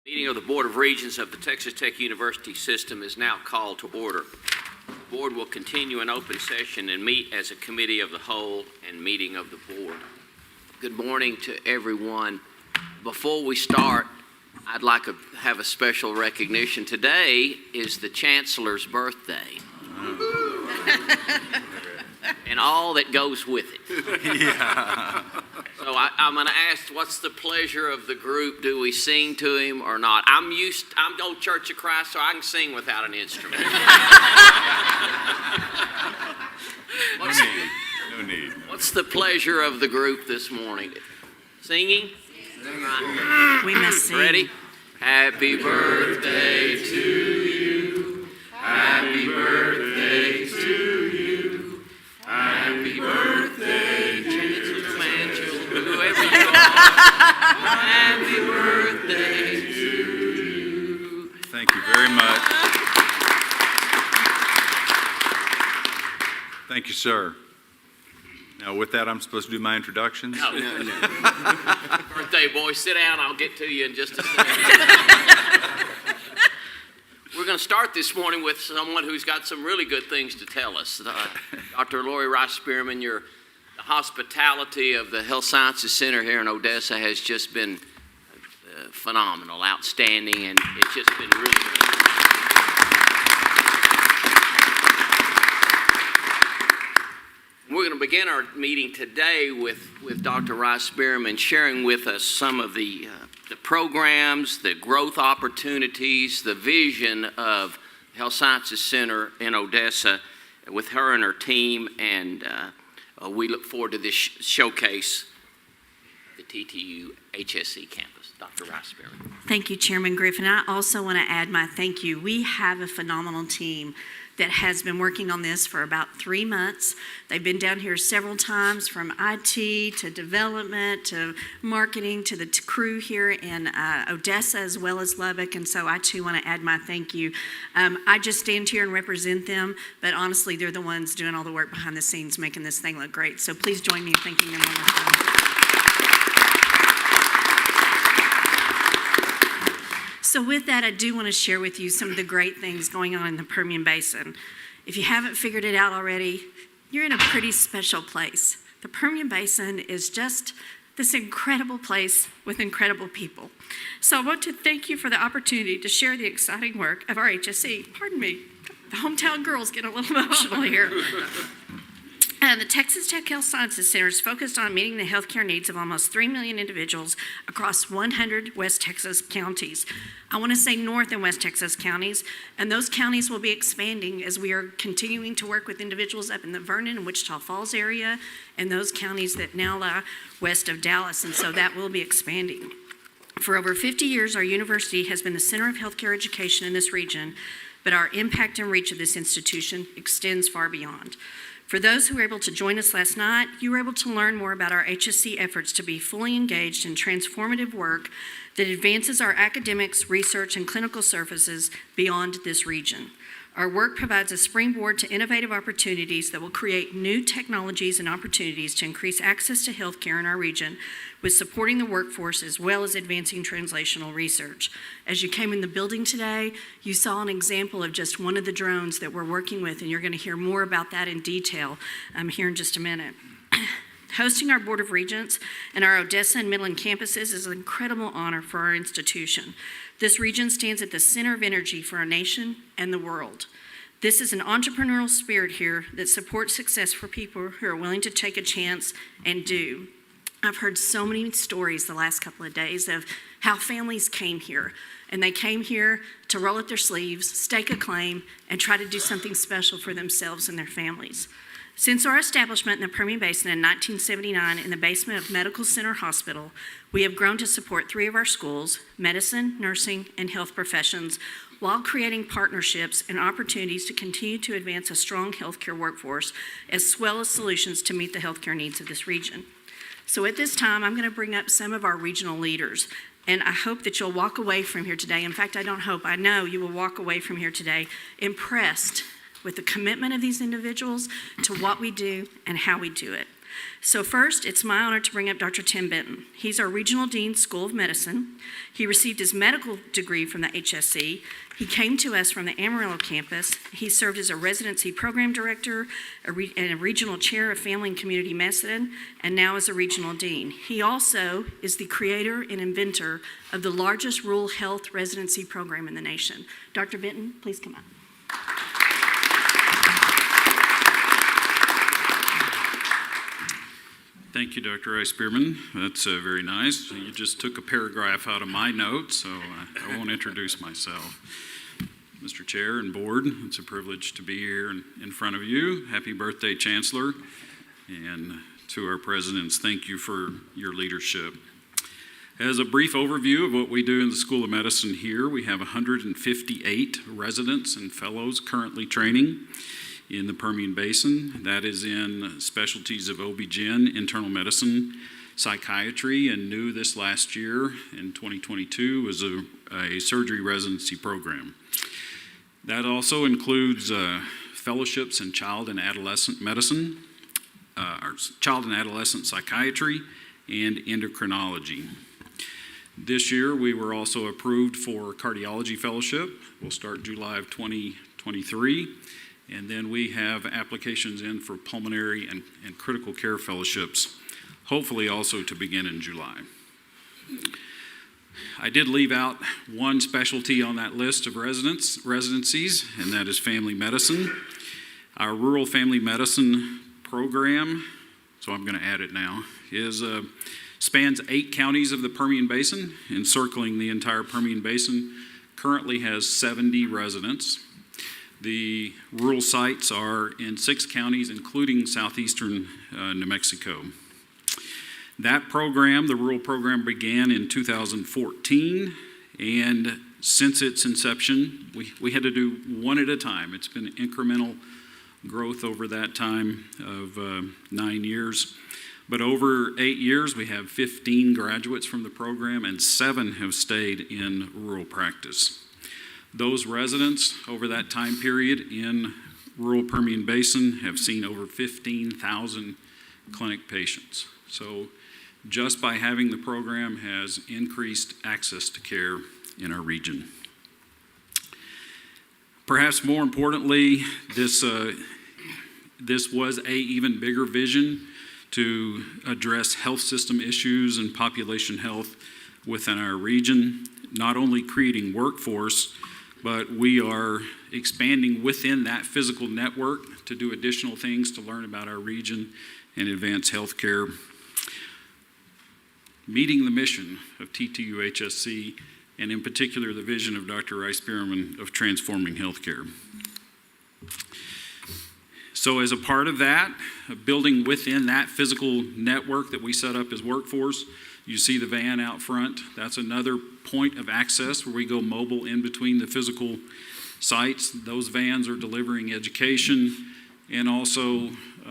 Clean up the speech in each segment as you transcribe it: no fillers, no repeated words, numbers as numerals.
Meeting of the Board of Regents of the Texas Tech University System is now called to order. The board will continue in open session and meet as a committee of the whole and meeting of the board. Good morning to everyone. Before we start, I'd like to have a special recognition. Today is the Chancellor's birthday. And all that goes with it. Yeah. So I'm going to ask, what's the pleasure of the group? Do we sing to him or not? I'm Old Church of Christ, so I can sing without an instrument. No need. What's the pleasure of the group this morning? Singing? We must sing. Ready? Happy birthday to you. Happy birthday to you. Happy birthday, grandchildren, whoever you are. Happy birthday to you. Thank you very much. Thank you, sir. Now, with that, I'm supposed to do my introductions? No. Birthday boy, sit down. I'll get to you in just a second. We're going to start this morning with someone who's got some really good things to tell us. Dr. Lori Rice-Spearman, the hospitality of the Health Sciences Center here in Odessa has just been phenomenal, outstanding, and it's just been really good. We're going to begin our meeting today with Dr. Rice-Spearman sharing with us some of the programs, the growth opportunities, the vision of Health Sciences Center in Odessa with her and her team, and we look forward to this showcase at the TTU HSC campus. Dr. Rice-Spearman. Thank you, Chairman Griffin. I also want to add my thank you. We have a phenomenal team that has been working on this for about 3 months. They've been down here several times, from IT to development to marketing to the crew here in Odessa as well as Lubbock, and so I too want to add my thank you. I just stand here and represent them, but honestly they're the ones doing all the work behind the scenes making this thing look great, so please join me in thanking them one more time. So with that, I do want to share with you some of the great things going on in the Permian Basin. If you haven't figured it out already, you're in a pretty special place. The Permian Basin is just this incredible place with incredible people. So I want to thank you for the opportunity to share the exciting work of our HSC. Pardon me, the hometown girls get a little emotional here. The Texas Tech Health Sciences Center is focused on meeting the healthcare needs of almost 3 million individuals across 100 West Texas counties. I want to say North and West Texas counties, and those counties will be expanding as we are continuing to work with individuals up in the Vernon and Wichita Falls area and those counties that now lie west of Dallas, and so that will be expanding. For over 50 years, our university has been the center of healthcare education in this region, but our impact and reach of this institution extends far beyond. For those who were able to join us last night, you were able to learn more about our HSC efforts to be fully engaged in transformative work that advances our academics, research, and clinical services beyond this region. Our work provides a springboard to innovative opportunities that will create new technologies and opportunities to increase access to healthcare in our region, with supporting the workforce as well as advancing translational research. As you came in the building today, you saw an example of just one of the drones that we're working with, and you're going to hear more about that in detail here in just a minute. Hosting our Board of Regents and our Odessa and Midland campuses is an incredible honor for our institution. This region stands at the center of energy for our nation and the world. This is an entrepreneurial spirit here that supports success for people who are willing to take a chance and do. I've heard so many stories the last couple of days of how families came here, and they came here to roll up their sleeves, stake a claim, and try to do something special for themselves and their families. Since our establishment in the Permian Basin in 1979 in the basement of Medical Center Hospital, we have grown to support 3 of our schools, medicine, nursing, and health professions, while creating partnerships and opportunities to continue to advance a strong healthcare workforce, as well as solutions to meet the healthcare needs of this region. So at this time, I'm going to bring up some of our regional leaders, and I hope that you'll walk away from here today. In fact, I don't hope, I know you will walk away from here today impressed with the commitment of these individuals to what we do and how we do it. So first, it's my honor to bring up Dr. Tim Benton. He's our Regional Dean, School of Medicine. He received his medical degree from the HSC. He came to us from the Amarillo campus. He served as a residency program director and a regional chair of family and community medicine, and now is a regional dean. He also is the creator and inventor of the largest rural health residency program in the nation. Dr. Benton, please come up. Thank you, Dr. Rice-Spearman. That's very nice. You just took a paragraph out of my notes, so I won't introduce myself. Mr. Chair and Board, it's a privilege to be here in front of you. Happy birthday, Chancellor. And to our presidents, thank you for your leadership. As a brief overview of what we do in the School of Medicine here, we have 158 residents and fellows currently training in the Permian Basin. That is in specialties of OB-GYN, internal medicine, psychiatry, and new this last year in 2022 was a surgery residency program. That also includes fellowships in child and adolescent medicine, child and adolescent psychiatry, and endocrinology. This year, we were also approved for cardiology fellowship. We'll start July of 2023. And then we have applications in for pulmonary and critical care fellowships, hopefully also to begin in July. I did leave out one specialty on that list of residencies, and that is family medicine. Our rural family medicine program, so I'm going to add it now, spans 8 counties of the Permian Basin, encircling the entire Permian Basin, currently has 70 residents. The rural sites are in 6 counties, including southeastern New Mexico. That program, the rural program, began in 2014, and since its inception, we had to do one at a time. It's been incremental growth over that time of 9 years. But over 8 years, we have 15 graduates from the program, and 7 have stayed in rural practice. Those residents over that time period in rural Permian Basin have seen over 15,000 clinic patients. So just by having the program has increased access to care in our region. Perhaps more importantly, this was an even bigger vision to address health system issues and population health within our region, not only creating workforce, but we are expanding within that physical network to do additional things to learn about our region and advance healthcare. Meeting the mission of TTU HSC, and in particular the vision of Dr. Rice-Spearman of transforming healthcare. So as a part of that, building within that physical network that we set up as workforce, you see the van out front. That's another point of access where we go mobile in between the physical sites. Those vans are delivering education and also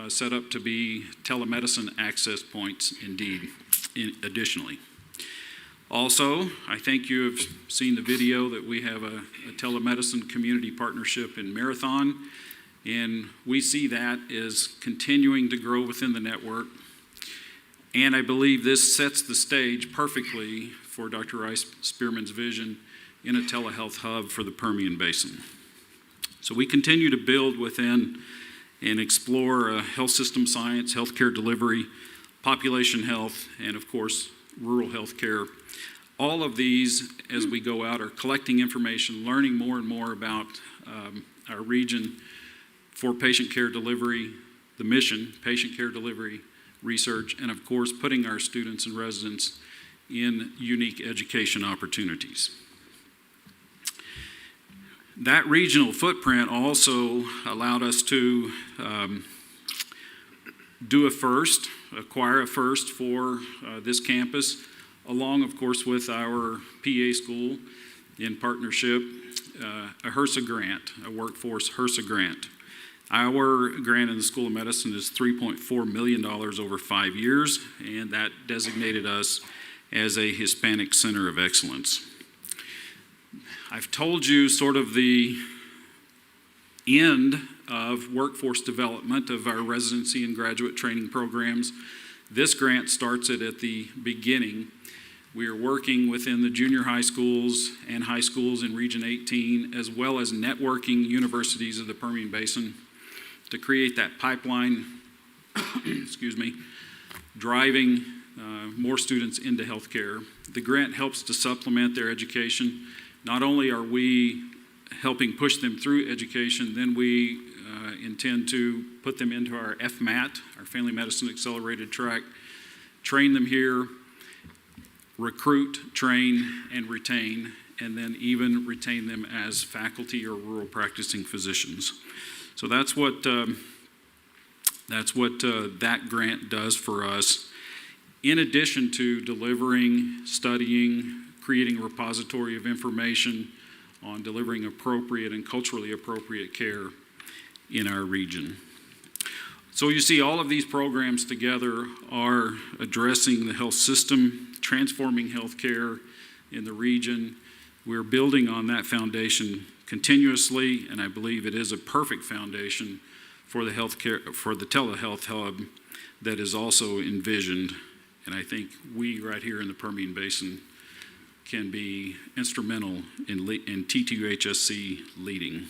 set up to be telemedicine access points additionally. Also, I think you have seen the video that we have a telemedicine community partnership in Marathon, and we see that as continuing to grow within the network. And I believe this sets the stage perfectly for Dr. Rice-Spearman's vision in a telehealth hub for the Permian Basin. So we continue to build within and explore health system science, healthcare delivery, population health, and of course, rural healthcare. All of these, as we go out, are collecting information, learning more and more about our region for patient care delivery, the mission, patient care delivery, research, and of course, putting our students and residents in unique education opportunities. That regional footprint also allowed us to acquire a first for this campus, along, of course, with our PA school in partnership, a HRSA grant, a workforce HRSA grant. Our grant in the School of Medicine is $3.4 million over 5 years, and that designated us as a Hispanic Center of Excellence. I've told you sort of the end of workforce development of our residency and graduate training programs. This grant starts it at the beginning. We are working within the junior high schools and high schools in Region 18, as well as networking universities of the Permian Basin to create that pipeline, excuse me, driving more students into healthcare. The grant helps to supplement their education. Not only are we helping push them through education, then we intend to put them into our FMAT, our Family Medicine Accelerated Track, train them here, recruit, train, and retain, and then even retain them as faculty or rural practicing physicians. So that's what that grant does for us. In addition to delivering, studying, creating a repository of information on delivering appropriate and culturally appropriate care in our region. So you see all of these programs together are addressing the health system, transforming healthcare in the region. We're building on that foundation continuously, and I believe it is a perfect foundation for the telehealth hub that is also envisioned. And I think we right here in the Permian Basin can be instrumental in T2HSC leading.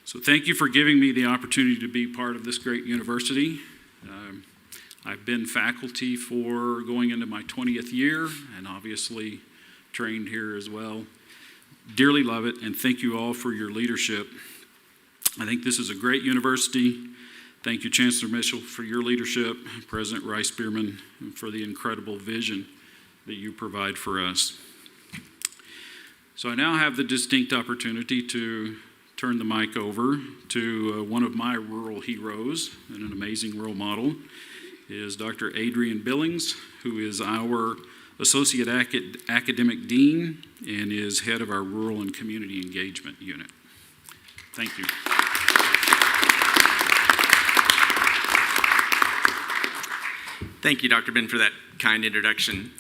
So thank you for giving me the opportunity to be part of this great university. I've been faculty for going into my 20th year and obviously trained here as well. Dearly love it, and thank you all for your leadership. I think this is a great university. Thank you, Chancellor Mitchell, for your leadership, President Rice Spearman, for the incredible vision that you provide for us. So I now have the distinct opportunity to turn the mic over to one of my rural heroes and an amazing role model, is Dr. Adrian Billings, who is our Associate Academic Dean and is head of our Rural and Community Engagement Unit. Thank you. Thank you, Dr. Ben, for that kind introduction.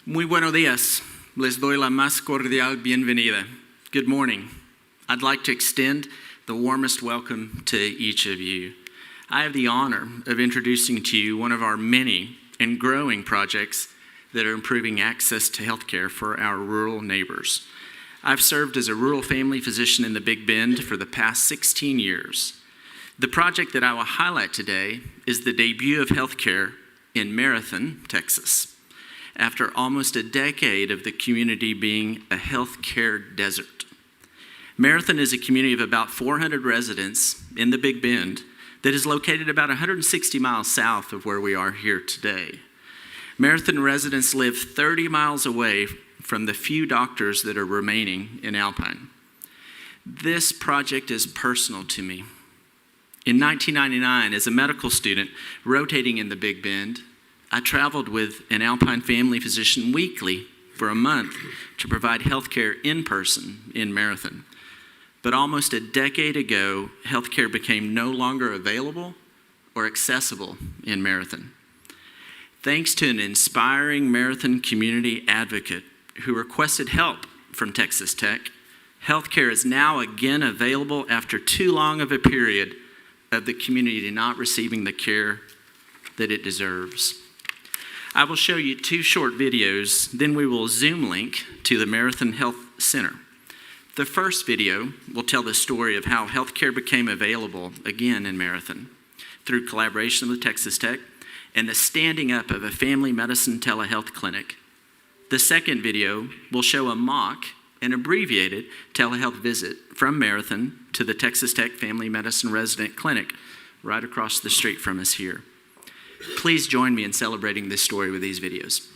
Muy buenos días. Les doy la más cordial bienvenida. Good morning. I'd like to extend the warmest welcome to each of you. I have the honor of introducing to you one of our many and growing projects that are improving access to healthcare for our rural neighbors. I've served as a rural family physician in the Big Bend for the past 16 years. The project that I will highlight today is the debut of healthcare in Marathon, Texas, after almost a decade of the community being a healthcare desert. Marathon is a community of about 400 residents in the Big Bend that is located about 160 miles south of where we are here today. Marathon residents live 30 miles away from the few doctors that are remaining in Alpine. This project is personal to me. In 1999, as a medical student rotating in the Big Bend, I traveled with an Alpine family physician weekly for a month to provide healthcare in person in Marathon. But almost a decade ago, healthcare became no longer available or accessible in Marathon. Thanks to an inspiring Marathon community advocate who requested help from Texas Tech, healthcare is now again available after too long of a period of the community not receiving the care that it deserves. I will show you two short videos, then we will Zoom link to the Marathon Health Center. The first video will tell the story of how healthcare became available again in Marathon through collaboration with Texas Tech and the standing up of a family medicine telehealth clinic. The second video will show a mock and abbreviated telehealth visit from Marathon to the Texas Tech Family Medicine Resident Clinic right across the street from us here. Please join me in celebrating this story with these videos.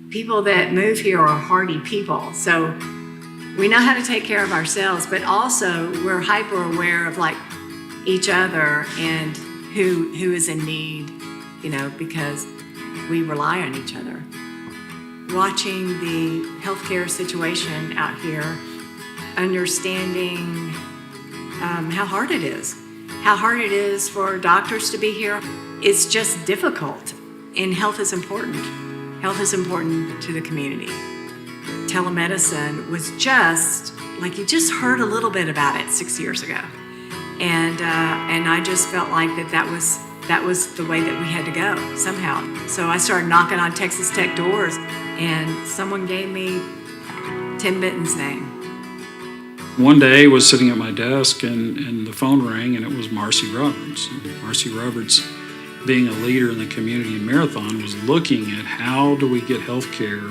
People that move here are hardy people, so we know how to take care of ourselves, but also we're hyper aware of like each other and who is in need, because we rely on each other. Watching the healthcare situation out here, understanding how hard it is for doctors to be here. It's just difficult, and health is important. Health is important to the community. Telemedicine was just, like you just heard a little bit about it 6 years ago. And I just felt like that was the way that we had to go somehow. So I started knocking on Texas Tech doors, and someone gave me Tim Benton's name. One day I was sitting at my desk and the phone rang, and it was Marcy Roberts. And Marcy Roberts, being a leader in the community in Marathon, was looking at how do we get health care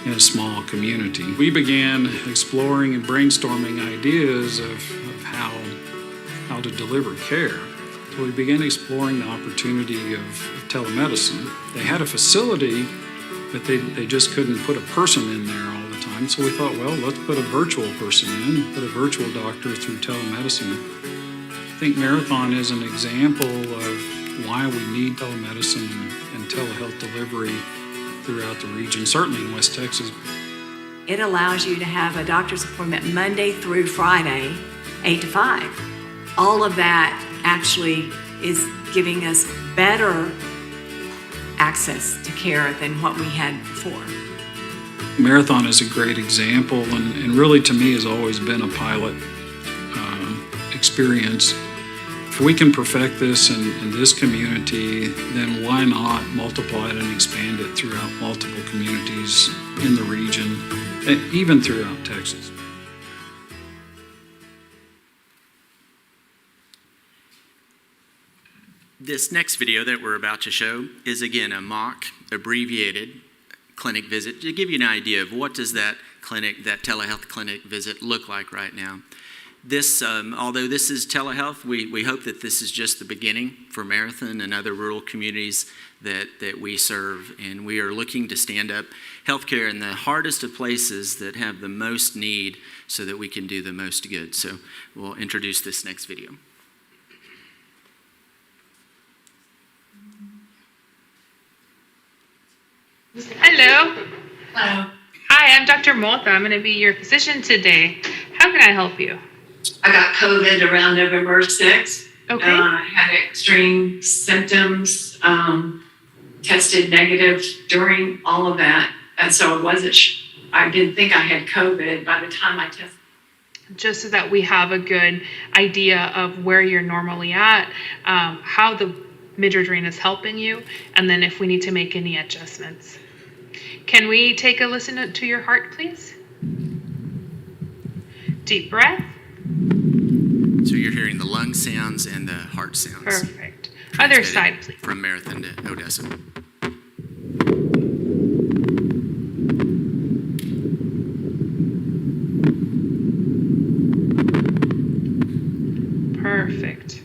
in a small community. We began exploring and brainstorming ideas of how to deliver care. So we began exploring the opportunity of telemedicine. They had a facility, but they just couldn't put a person in there all the time. So we thought, well, let's put a virtual person in, put a virtual doctor through telemedicine. I think Marathon is an example of why we need telemedicine and telehealth delivery throughout the region, certainly in West Texas. It allows you to have a doctor's appointment Monday through Friday, 8 to 5. All of that actually is giving us better access to care than what we had before. Marathon is a great example, and really to me has always been a pilot experience. If we can perfect this in this community, then why not multiply it and expand it throughout multiple communities in the region, even throughout Texas. This next video that we're about to show is, again, a mock abbreviated clinic visit to give you an idea of what does that telehealth clinic visit look like right now. This, although this is telehealth, we hope that this is just the beginning for Marathon and other rural communities that we serve. And we are looking to stand up healthcare in the hardest of places that have the most need so that we can do the most good. So we'll introduce this next video. Hello. Hello. Hi, I'm Dr. Mota. I'm going to be your physician today. How can I help you? I got COVID around November 6th. Okay. I had extreme symptoms, tested negative during all of that. And so I didn't think I had COVID by the time I tested. Just so that we have a good idea of where you're normally at, how the midodrine is helping you, and then if we need to make any adjustments. Can we take a listen to your heart, please? Deep breath. So you're hearing the lung sounds and the heart sounds. Perfect. Other side, please. From Marathon to Odessa. Perfect.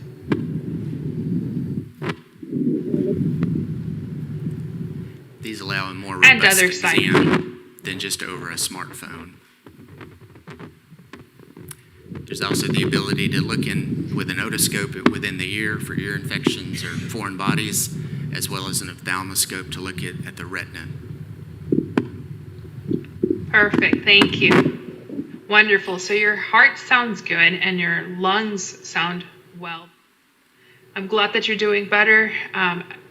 These allow a more And robust other side. exam than just over a smartphone. There's also the ability to look in with an otoscope within the ear for ear infections or foreign bodies, as well as an ophthalmoscope to look at the retina. Perfect. Thank you. Wonderful. So your heart sounds good and your lungs sound well. I'm glad that you're doing better.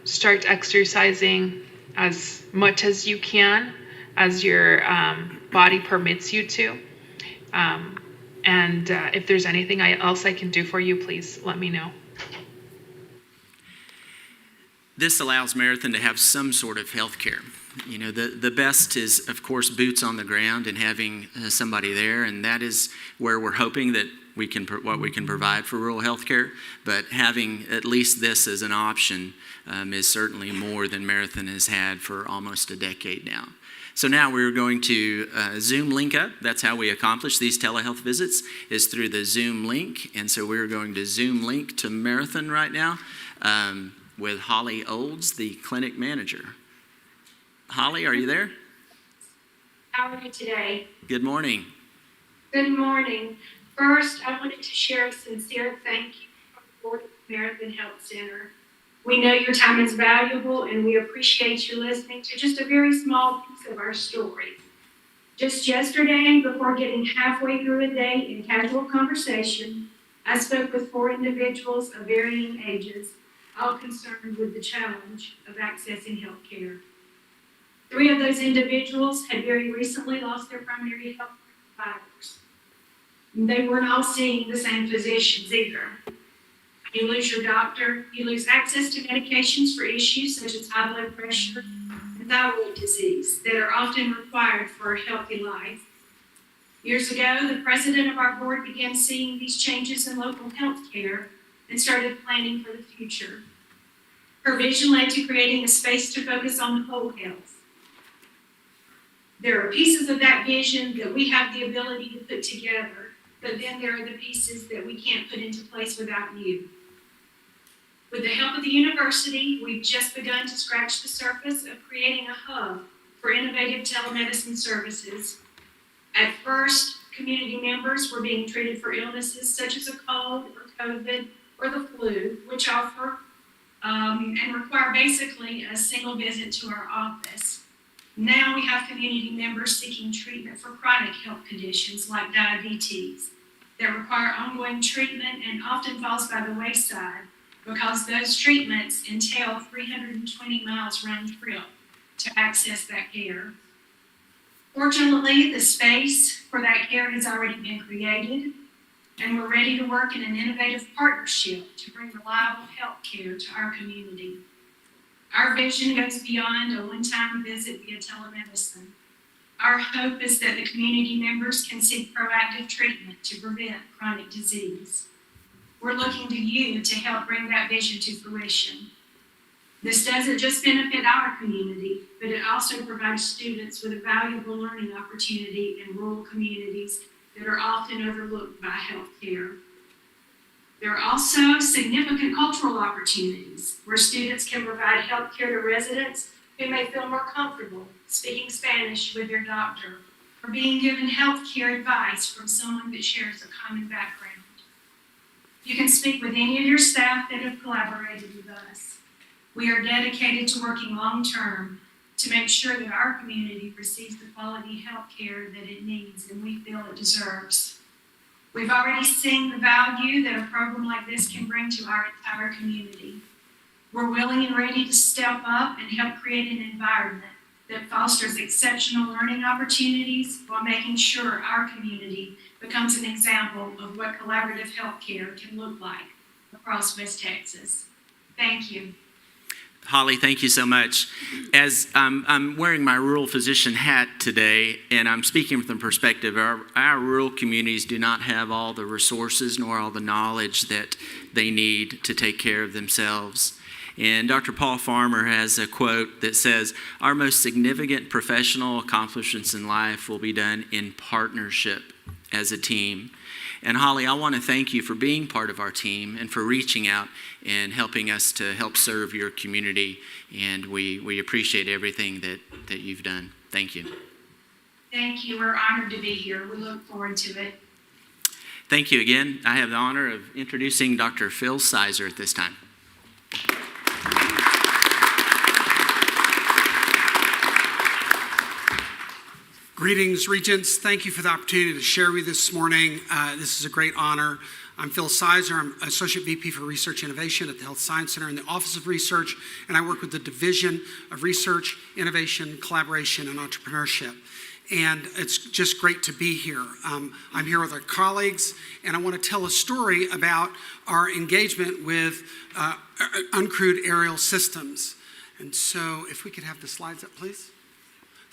Start exercising as much as you can, as your body permits you to. And if there's anything else I can do for you, please let me know. This allows Marathon to have some sort of health care. You know, the best is, of course, boots on the ground and having somebody there, and that is where we're hoping that what we can provide for rural health care. But having at least this as an option is certainly more than Marathon has had for almost a decade now. So now we're going to Zoom link up. That's how we accomplish these telehealth visits, is through the Zoom link. And so we're going to Zoom link to Marathon right now with Holly Olds, the clinic manager. Holly, are you there? How are you today? Good morning. Good morning. First, I wanted to share a sincere thank you for the Marathon Health Center. We know your time is valuable, and we appreciate you listening to just a very small piece of our story. Just yesterday, before getting halfway through a day in casual conversation, I spoke with 4 individuals of varying ages, all concerned with the challenge of accessing health care. 3 of those individuals had very recently lost their primary health providers. They weren't all seeing the same physicians either. You lose your doctor, you lose access to medications for issues such as high blood pressure and thyroid disease that are often required for a healthy life. Years ago, the president of our board began seeing these changes in local health care and started planning for the future. Her vision led to creating a space to focus on whole health. There are pieces of that vision that we have the ability to put together, but then there are the pieces that we can't put into place without you. With the help of the university, we've just begun to scratch the surface of creating a hub for innovative telemedicine services. At first, community members were being treated for illnesses such as a cold or COVID or the flu, which offer and require basically a single visit to our office. Now we have community members seeking treatment for chronic health conditions like diabetes that require ongoing treatment and often falls by the wayside because those treatments entail 320 miles round trip to access that care. Fortunately, the space for that care has already been created, and we're ready to work in an innovative partnership to bring reliable health care to our community. Our vision goes beyond a one-time visit via telemedicine. Our hope is that the community members can seek proactive treatment to prevent chronic disease. We're looking to you to help bring that vision to fruition. This doesn't just benefit our community, but it also provides students with a valuable learning opportunity in rural communities that are often overlooked by healthcare. There are also significant cultural opportunities where students can provide healthcare to residents who may feel more comfortable speaking Spanish with their doctor or being given healthcare advice from someone that shares a common background. You can speak with any of your staff that have collaborated with us. We are dedicated to working long-term to make sure that our community receives the quality health care that it needs and we feel it deserves. We've already seen the value that a program like this can bring to our entire community. We're willing and ready to step up and help create an environment that fosters exceptional learning opportunities while making sure our community becomes an example of what collaborative health care can look like across West Texas. Thank you. Holly, thank you so much. As I'm wearing my rural physician hat today, and I'm speaking from the perspective, our rural communities do not have all the resources nor all the knowledge that they need to take care of themselves. And Dr. Paul Farmer has a quote that says, "Our most significant professional accomplishments in life will be done in partnership as a team." And Holly, I want to thank you for being part of our team and for reaching out and helping us to help serve your community. And we appreciate everything that you've done. Thank you. Thank you. We're honored to be here. We look forward to it. Thank you again. I have the honor of introducing Dr. Phil Sizer at this time. Greetings, Regents. Thank you for the opportunity to share with you this morning. This is a great honor. I'm Phil Sizer. I'm Associate VP for Research Innovation at the Health Science Center in the Office of Research, and I work with the Division of Research, Innovation, Collaboration, and Entrepreneurship. And it's just great to be here. I'm here with our colleagues, and I want to tell a story about our engagement with uncrewed aerial systems. And so if we could have the slides up, please.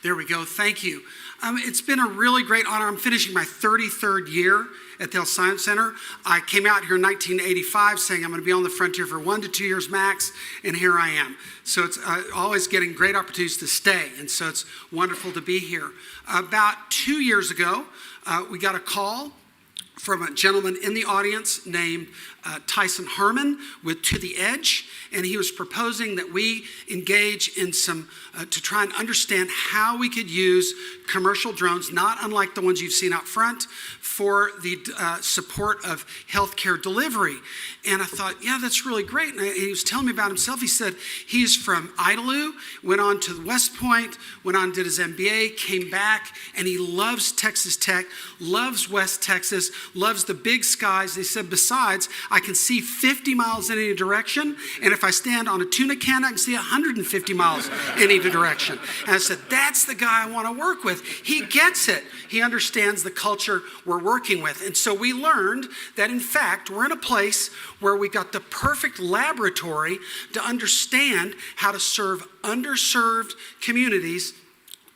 There we go. Thank you. It's been a really great honor. I'm finishing my 33rd year at the Health Science Center. I came out here in 1985 saying I'm going to be on the frontier for 1 to 2 years max, and here I am. So it's always getting great opportunities to stay, and so it's wonderful to be here. About 2 years ago, we got a call from a gentleman in the audience named Tyson Harmon with To the Edge, and he was proposing that we engage in some, to try and understand how we could use commercial drones, not unlike the ones you've seen out front, for the support of healthcare delivery. And I thought, yeah, that's really great. And he was telling me about himself. He said he's from Idalou, went on to West Point, went on, did his MBA, came back, and he loves Texas Tech, loves West Texas, loves the big skies. They said, besides, I can see 50 miles in any direction, and if I stand on a tuna can, I can see 150 miles in either direction. And I said, that's the guy I want to work with. He gets it. He understands the culture we're working with. And so we learned that, in fact, we're in a place where we got the perfect laboratory to understand how to serve underserved communities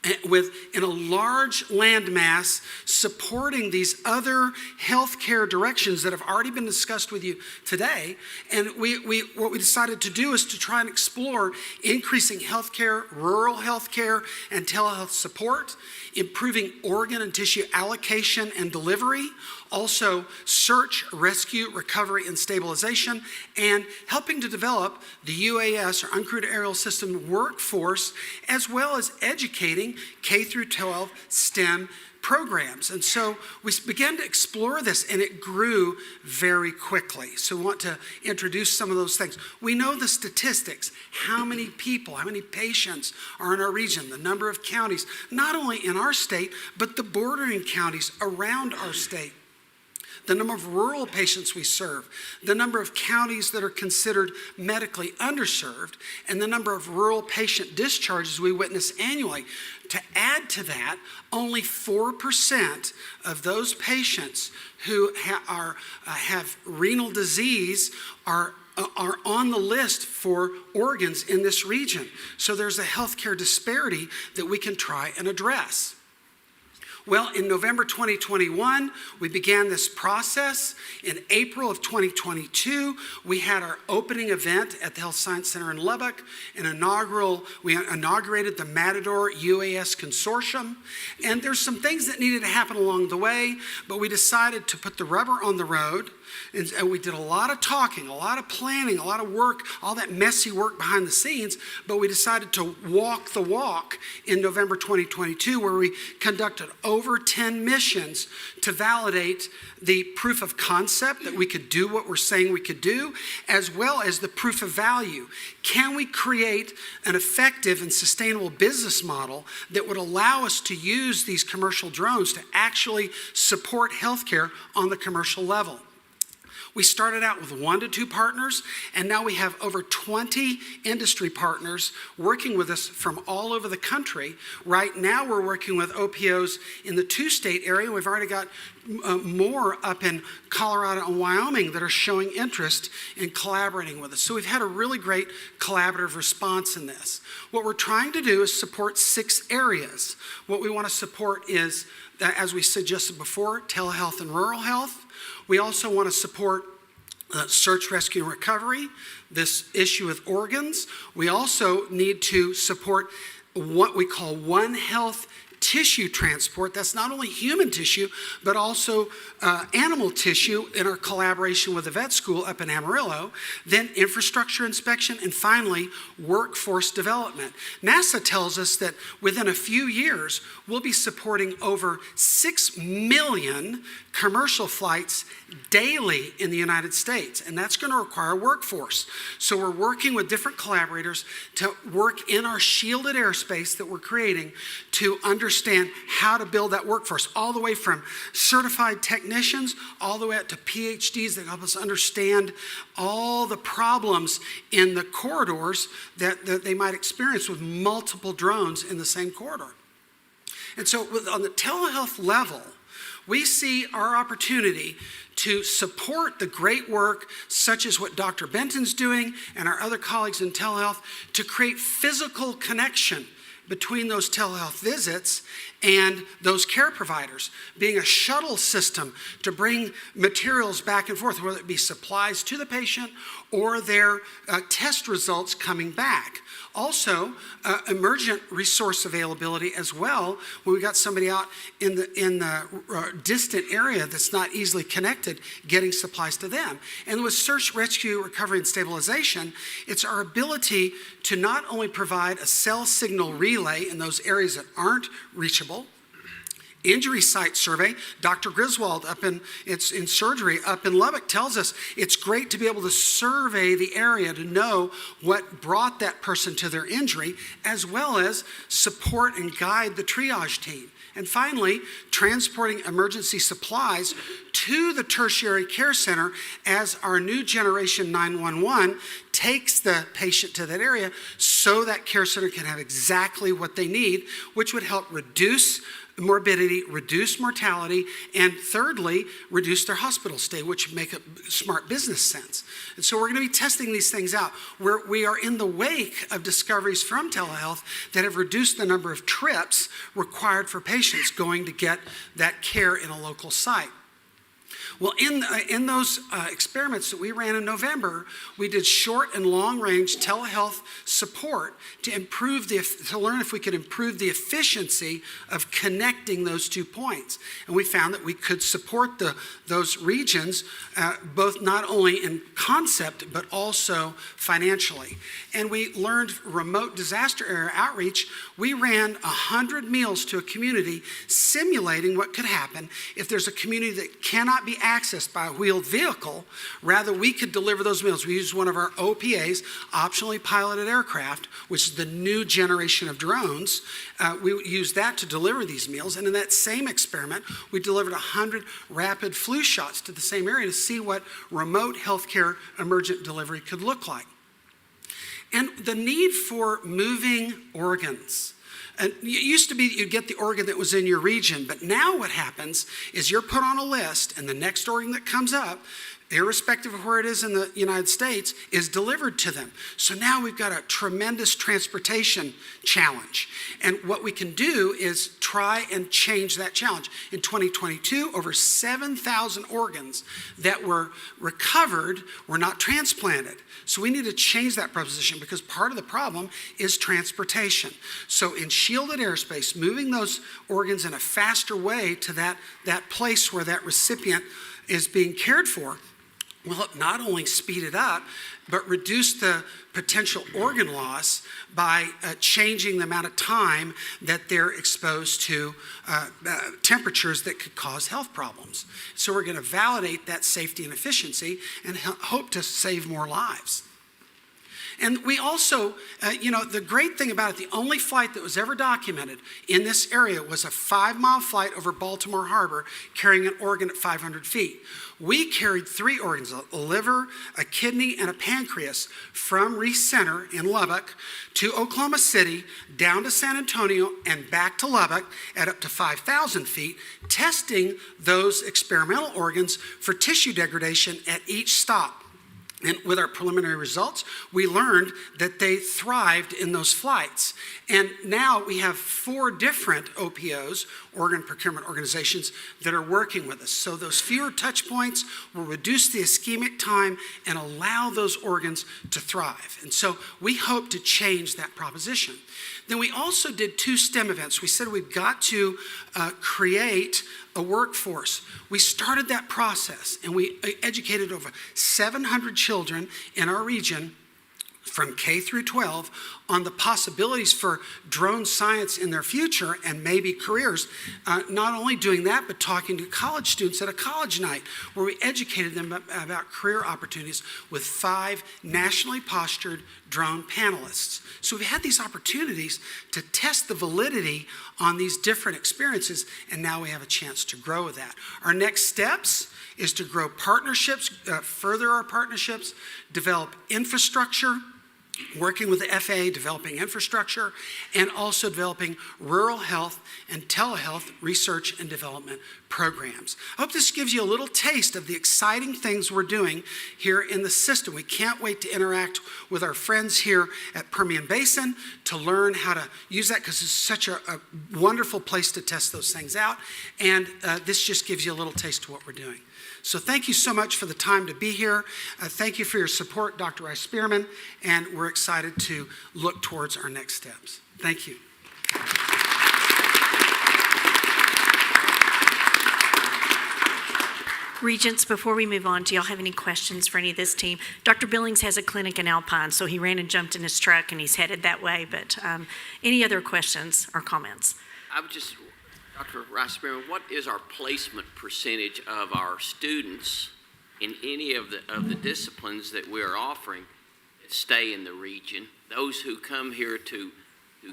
in a large landmass, supporting these other healthcare directions that have already been discussed with you today. And what we decided to do is to try and explore increasing healthcare, rural healthcare, and telehealth support, improving organ and tissue allocation and delivery, also search, rescue, recovery, and stabilization, and helping to develop the UAS, or Uncrewed Aerial System workforce, as well as educating K through 12 STEM programs. And so we began to explore this, and it grew very quickly. So we want to introduce some of those things. We know the statistics, how many people, how many patients are in our region, the number of counties, not only in our state, but the bordering counties around our state. The number of rural patients we serve, the number of counties that are considered medically underserved, and the number of rural patient discharges we witness annually. To add to that, only 4% of those patients who have renal disease are on the list for organs in this region. So there's a healthcare disparity that we can try and address. Well, in November 2021, we began this process. In April of 2022, we had our opening event at the Health Science Center in Lubbock. We inaugurated the Matador UAS Consortium. And there's some things that needed to happen along the way, but we decided to put the rubber on the road. And we did a lot of talking, a lot of planning, a lot of work, all that messy work behind the scenes, but we decided to walk the walk in November 2022, where we conducted over 10 missions to validate the proof of concept that we could do what we're saying we could do, as well as the proof of value. Can we create an effective and sustainable business model that would allow us to use these commercial drones to actually support healthcare on the commercial level? We started out with 1 to 2 partners, and now we have over 20 industry partners working with us from all over the country. Right now, we're working with OPOs in the 2-state area. We've already got more up in Colorado and Wyoming that are showing interest in collaborating with us. So we've had a really great collaborative response in this. What we're trying to do is support 6 areas. What we want to support is, as we suggested before, telehealth and rural health. We also want to support search, rescue, and recovery, this issue with organs. We also need to support what we call One Health tissue transport. That's not only human tissue, but also animal tissue in our collaboration with the vet school up in Amarillo. Then infrastructure inspection, and finally, workforce development. NASA tells us that within a few years, we'll be supporting over 6 million commercial flights daily in the United States, and that's going to require a workforce. So we're working with different collaborators to work in our shielded airspace that we're creating to understand how to build that workforce, all the way from certified technicians all the way up to PhDs that help us understand all the problems in the corridors that they might experience with multiple drones in the same corridor. And so on the telehealth level, we see our opportunity to support the great work such as what Dr. Benton's doing and our other colleagues in telehealth to create physical connection between those telehealth visits and those care providers, being a shuttle system to bring materials back and forth, whether it be supplies to the patient or their test results coming back. Also, emergent resource availability as well. When we got somebody out in the distant area that's not easily connected, getting supplies to them. And with search, rescue, recovery, and stabilization, it's our ability to not only provide a cell signal relay in those areas that aren't reachable, Injury site survey, Dr. Griswold in surgery up in Lubbock tells us it's great to be able to survey the area to know what brought that person to their injury, as well as support and guide the triage team. And finally, transporting emergency supplies to the tertiary care center as our new generation 911 takes the patient to that area so that care center can have exactly what they need, which would help reduce morbidity, reduce mortality, and thirdly, reduce their hospital stay, which would make a smart business sense. And so we're going to be testing these things out. We are in the wake of discoveries from telehealth that have reduced the number of trips required for patients going to get that care in a local site. Well, in those experiments that we ran in November, we did short and long range telehealth support to learn if we could improve the efficiency of connecting those 2 points. And we found that we could support those regions both not only in concept but also financially. And we learned remote disaster area outreach. We ran 100 meals to a community, simulating what could happen if there's a community that cannot be accessed by a wheeled vehicle. Rather, we could deliver those meals. We used one of our OPAs, optionally piloted aircraft, which is the new generation of drones. We used that to deliver these meals. And in that same experiment, we delivered 100 rapid flu shots to the same area to see what remote healthcare emergent delivery could look like. And the need for moving organs. And it used to be that you'd get the organ that was in your region, but now what happens is you're put on a list, and the next organ that comes up, irrespective of where it is in the United States, is delivered to them. So now we've got a tremendous transportation challenge. And what we can do is try and change that challenge. In 2022, over 7,000 organs that were recovered were not transplanted. So we need to change that proposition because part of the problem is transportation. So in shielded airspace, moving those organs in a faster way to that place where that recipient is being cared for will help not only speed it up, but reduce the potential organ loss by changing the amount of time that they're exposed to temperatures that could cause health problems. So we're going to validate that safety and efficiency and hope to save more lives. And we also, the great thing about it, the only flight that was ever documented in this area was a 5-mile flight over Baltimore Harbor carrying an organ at 500 feet. We carried 3 organs, a liver, a kidney, and a pancreas from Reese Center in Lubbock to Oklahoma City, down to San Antonio, and back to Lubbock at up to 5,000 feet, testing those experimental organs for tissue degradation at each stop. And with our preliminary results, we learned that they thrived in those flights. And now we have 4 different OPOs, organ procurement organizations, that are working with us. So those fewer touch points will reduce the ischemic time and allow those organs to thrive. And so we hope to change that proposition. Then we also did 2 STEM events. We said we've got to create a workforce. We started that process and we educated over 700 children in our region from K through 12 on the possibilities for drone science in their future and maybe careers. Not only doing that, but talking to college students at a college night where we educated them about career opportunities with 5 nationally postured drone panelists. So we've had these opportunities to test the validity on these different experiences, and now we have a chance to grow with that. Our next steps is to grow partnerships, further our partnerships, develop infrastructure, working with the FAA, developing infrastructure, and also developing rural health and telehealth research and development programs. I hope this gives you a little taste of the exciting things we're doing here in the system. We can't wait to interact with our friends here at Permian Basin to learn how to use that because it's such a wonderful place to test those things out. And this just gives you a little taste of what we're doing. So thank you so much for the time to be here. Thank you for your support, Dr. Rice-Spearman, and we're excited to look towards our next steps. Thank you. Regents, before we move on, do y'all have any questions for any of this team? Dr. Billings has a clinic in Alpine, so he ran and jumped in his truck and he's headed that way. But any other questions or comments? Dr. Rice-Spearman, what is our placement percentage of our students in any of the disciplines that we are offering that stay in the region? Those who come here to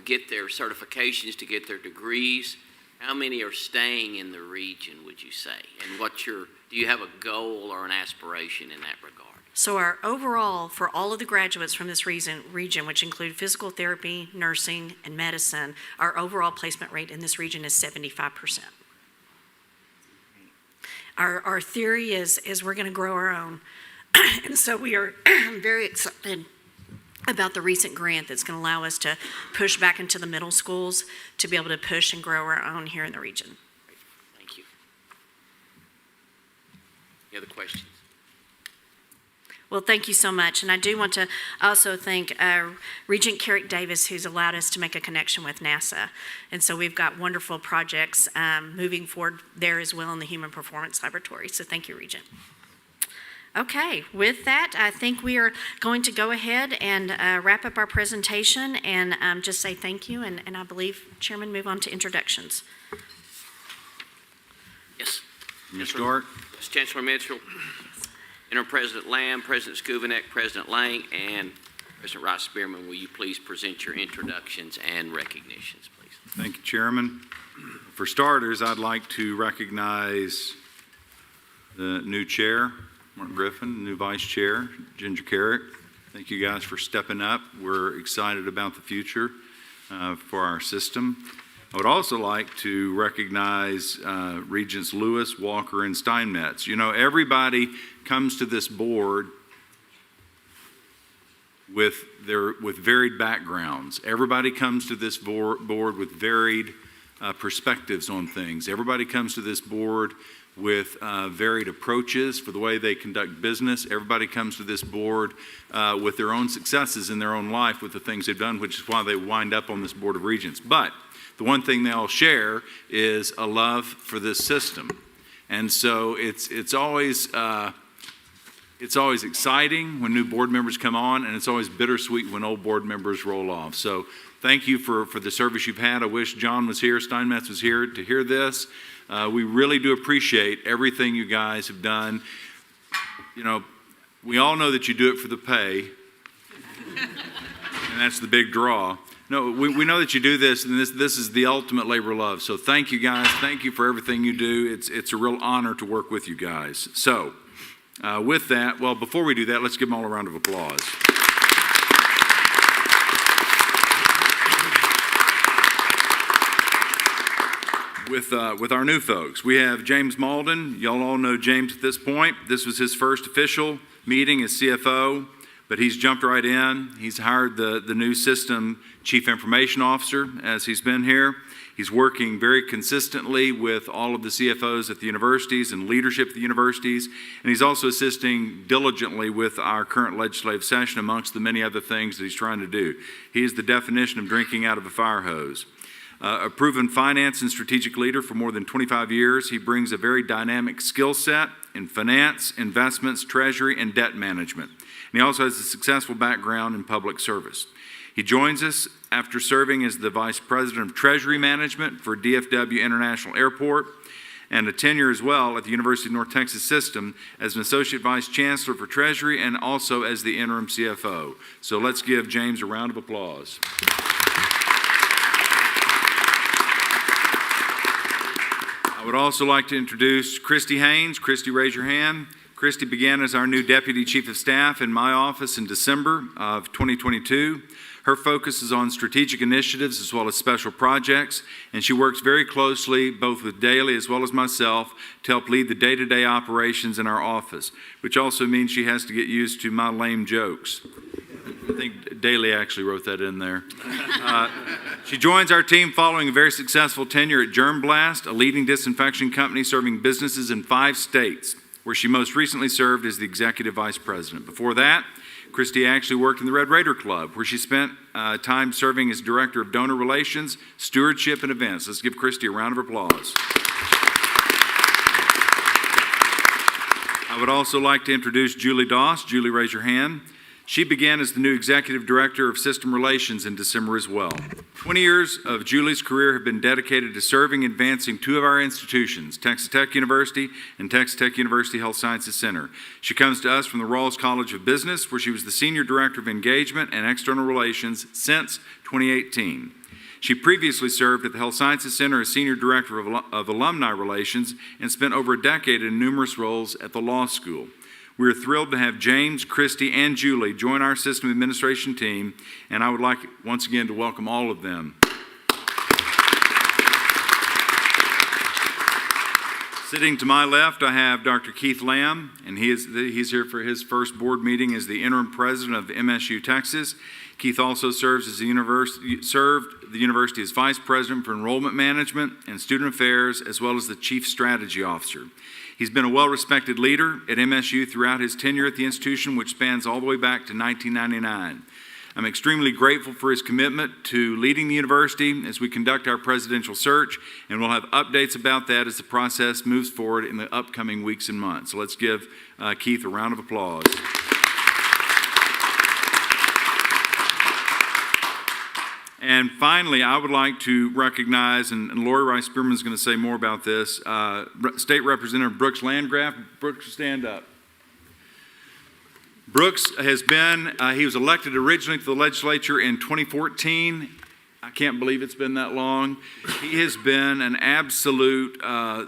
get their certifications, to get their degrees, how many are staying in the region, would you say? And do you have a goal or an aspiration in that regard? So our overall, for all of the graduates from this region, which include physical therapy, nursing, and medicine, our overall placement rate in this region is 75%. Our theory is we're going to grow our own. And so we are very excited about the recent grant that's going to allow us to push back into the middle schools to be able to push and grow our own here in the region. Thank you. Any other questions? Well, thank you so much. And I do want to also thank Regent Carrick Davis, who's allowed us to make a connection with NASA. And so we've got wonderful projects moving forward there as well in the Human Performance Laboratory. So thank you, Regent. Okay, with that, I think we are going to go ahead and wrap up our presentation and just say thank you. And I believe, Chairman, move on to introductions. Yes. Can you start? Yes, Chancellor Mitchell, Interim President Lamb, President Skubanek, President Lang, and President Rice-Spearman, will you please present your introductions and recognitions, please? Thank you, Chairman. For starters, I'd like to recognize the new chair, Mark Griffin, new vice chair, Ginger Carrick. Thank you guys for stepping up. We're excited about the future for our system. I would also like to recognize Regents Lewis, Walker, and Steinmetz. You know, everybody comes to this board with varied backgrounds. Everybody comes to this board with varied perspectives on things. Everybody comes to this board with varied approaches for the way they conduct business. Everybody comes to this board with their own successes in their own life with the things they've done, which is why they wind up on this Board of Regents. But the one thing they all share is a love for this system. And so it's always exciting when new board members come on, and it's always bittersweet when old board members roll off. So thank you for the service you've had. I wish John was here, Steinmetz was here to hear this. We really do appreciate everything you guys have done. You know, we all know that you do it for the pay, and that's the big draw. No, we know that you do this, and this is the ultimate labor of love. So thank you guys. Thank you for everything you do. It's a real honor to work with you guys. So with that, well, before we do that, let's give them all a round of applause. With our new folks, we have James Malden. Y'all all know James at this point. This was his first official meeting as CFO, but he's jumped right in. He's hired the new system chief information officer as he's been here. He's working very consistently with all of the CFOs at the universities and leadership at the universities, and he's also assisting diligently with our current legislative session amongst the many other things that he's trying to do. He is the definition of drinking out of a fire hose. A proven finance and strategic leader for more than 25 years, he brings a very dynamic skill set in finance, investments, treasury, and debt management. And he also has a successful background in public service. He joins us after serving as the Vice President of Treasury Management for DFW International Airport and a tenure as well at the University of North Texas System as an Associate Vice Chancellor for Treasury and also as the interim CFO. So let's give James a round of applause. I would also like to introduce Christy Haynes. Christy, raise your hand. Christy began as our new Deputy Chief of Staff in my office in December of 2022. Her focus is on strategic initiatives as well as special projects, and she works very closely both with Daly as well as myself to help lead the day-to-day operations in our office, which also means she has to get used to my lame jokes. I think Daly actually wrote that in there. She joins our team following a very successful tenure at Germ Blast, a leading disinfection company serving businesses in 5 states, where she most recently served as the Executive Vice President. Before that, Christy actually worked in the Red Raider Club, where she spent time serving as Director of Donor Relations, Stewardship, and Events. Let's give Christy a round of applause. I would also like to introduce Julie Doss. Julie, raise your hand. She began as the new Executive Director of System Relations in December as well. 20 years of Julie's career have been dedicated to serving and advancing two of our institutions, Texas Tech University and Texas Tech University Health Sciences Center. She comes to us from the Rawls College of Business, where she was the Senior Director of Engagement and External Relations since 2018. She previously served at the Health Sciences Center as Senior Director of Alumni Relations and spent over a decade in numerous roles at the law school. We are thrilled to have James, Christy, and Julie join our system administration team, and I would like once again to welcome all of them. Sitting to my left, I have Dr. Keith Lamb, and he's here for his first board meeting as the interim president of MSU Texas. Keith also served the university as vice president for enrollment management and student affairs, as well as the chief strategy officer. He's been a well-respected leader at MSU throughout his tenure at the institution, which spans all the way back to 1999. I'm extremely grateful for his commitment to leading the university as we conduct our presidential search, and we'll have updates about that as the process moves forward in the upcoming weeks and months. So let's give Keith a round of applause. And finally, I would like to recognize, and Lori Rice-Spearman is going to say more about this, State Representative Brooks Landgraf. Brooks, stand up. Brooks has been, he was elected originally to the legislature in 2014. I can't believe it's been that long. He has been an absolute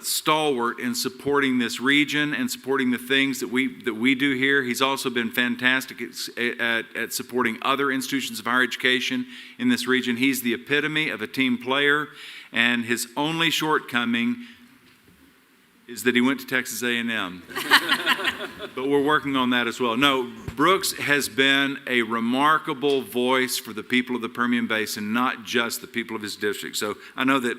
stalwart in supporting this region and supporting the things that we do here. He's also been fantastic at supporting other institutions of higher education in this region. He's the epitome of a team player, and his only shortcoming is that he went to Texas A&M. But we're working on that as well. No, Brooks has been a remarkable voice for the people of the Permian Basin, not just the people of his district. So I know that,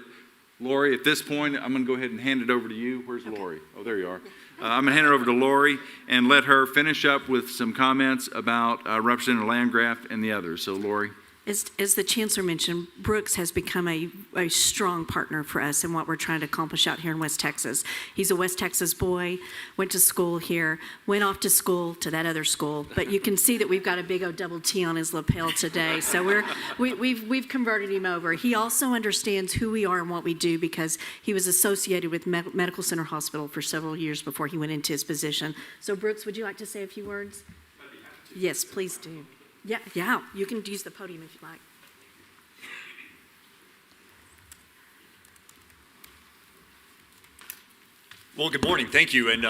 Lori, at this point, I'm going to go ahead and hand it over to you. Where's Lori? Oh, there you are. I'm going to hand it over to Lori and let her finish up with some comments about Representative Landgraf and the others. So, Lori. As the Chancellor mentioned, Brooks has become a strong partner for us in what we're trying to accomplish out here in West Texas. He's a West Texas boy, went to school here, went off to school to that other school, but you can see that we've got a big O double T on his lapel today, so we've converted him over. He also understands who we are and what we do because he was associated with Medical Center Hospital for several years before he went into his position. So Brooks, would you like to say a few words? Yes, please do. Yeah, you can use the podium if you like. Well, good morning. Thank you. And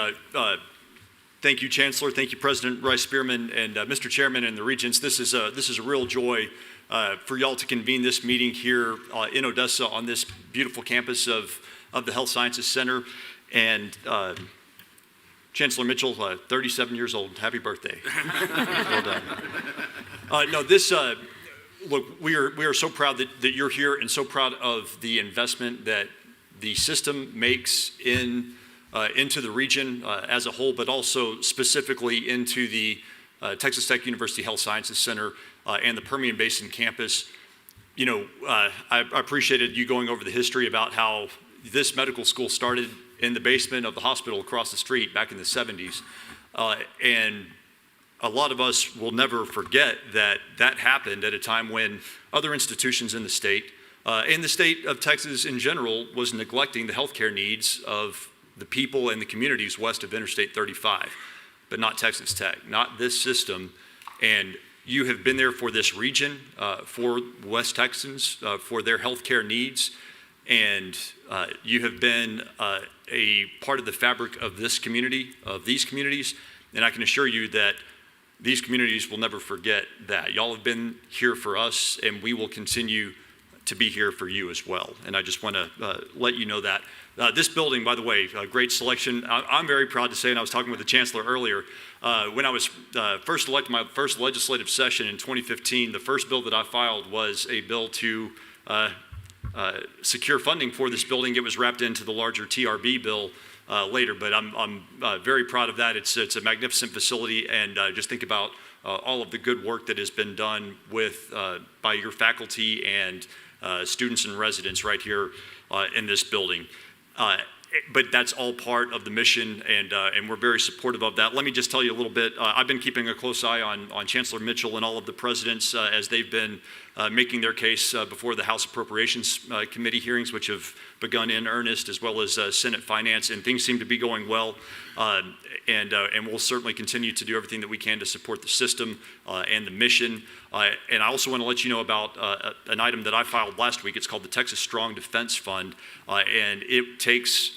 thank you, Chancellor. Thank you, President Rice-Spearman and Mr. Chairman and the Regents. This is a real joy for y'all to convene this meeting here in Odessa on this beautiful campus of the Health Sciences Center. And Chancellor Mitchell, 37 years old. Happy birthday. Well done. Look, we are so proud that you're here and so proud of the investment that the system makes into the region as a whole, but also specifically into the Texas Tech University Health Sciences Center and the Permian Basin campus. You know, I appreciated you going over the history about how this medical school started in the basement of the hospital across the street back in the 70s. And a lot of us will never forget that happened at a time when other institutions in the state, and the state of Texas in general, was neglecting the healthcare needs of the people and the communities west of Interstate 35, but not Texas Tech, not this system. And you have been there for this region, for West Texans, for their healthcare needs. And you have been a part of the fabric of this community, of these communities, and I can assure you that these communities will never forget that. Y'all have been here for us, and we will continue to be here for you as well. And I just want to let you know that. This building, by the way, a great selection. I'm very proud to say, and I was talking with the Chancellor earlier, when I was first elected my first legislative session in 2015, the first bill that I filed was a bill to secure funding for this building. It was wrapped into the larger TRB bill later, but I'm very proud of that. It's a magnificent facility, and just think about all of the good work that has been done by your faculty and students and residents right here in this building. but that's all part of the mission, and we're very supportive of that. Let me just tell you a little bit. I've been keeping a close eye on Chancellor Mitchell and all of the presidents as they've been making their case before the House Appropriations Committee hearings, which have begun in earnest, as well as Senate Finance, and things seem to be going well. And we'll certainly continue to do everything that we can to support the system and the mission. And I also want to let you know about an item that I filed last week. It's called the Texas Strong Defense Fund, and it takes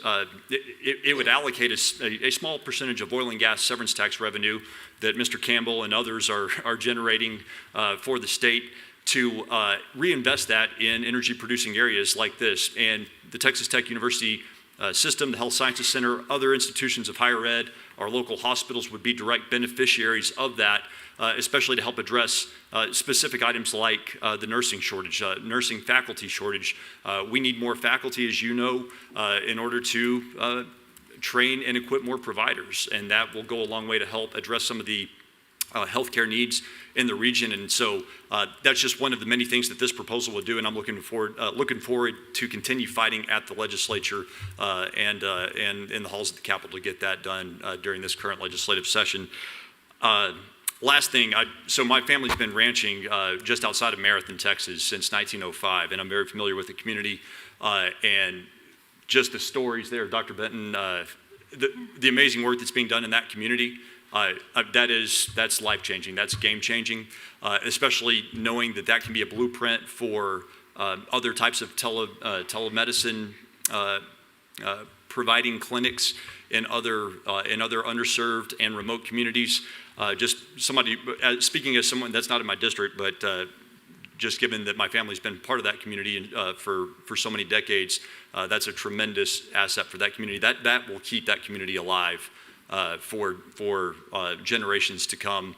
it would allocate a small percentage of oil and gas severance tax revenue that Mr. Campbell and others are generating for the state to reinvest that in energy-producing areas like this. And the Texas Tech University system, the Health Sciences Center, other institutions of higher ed, our local hospitals would be direct beneficiaries of that, especially to help address specific items like the nursing shortage, nursing faculty shortage. We need more faculty, as you know, in order to train and equip more providers, and that will go a long way to help address some of the healthcare needs in the region. And so that's just one of the many things that this proposal will do, and I'm looking forward to continue fighting at the legislature and in the halls of the Capitol to get that done during this current legislative session. Last thing, so my family's been ranching just outside of Marathon, Texas since 1905, and I'm very familiar with the community and just the stories there. Dr. Benton, the amazing work that's being done in that community, that's life-changing, that's game-changing, especially knowing that that can be a blueprint for other types of telemedicine, providing clinics in other underserved and remote communities. Just somebody, speaking as someone that's not in my district, but just given that my family's been part of that community for so many decades, that's a tremendous asset for that community. That will keep that community alive for generations to come.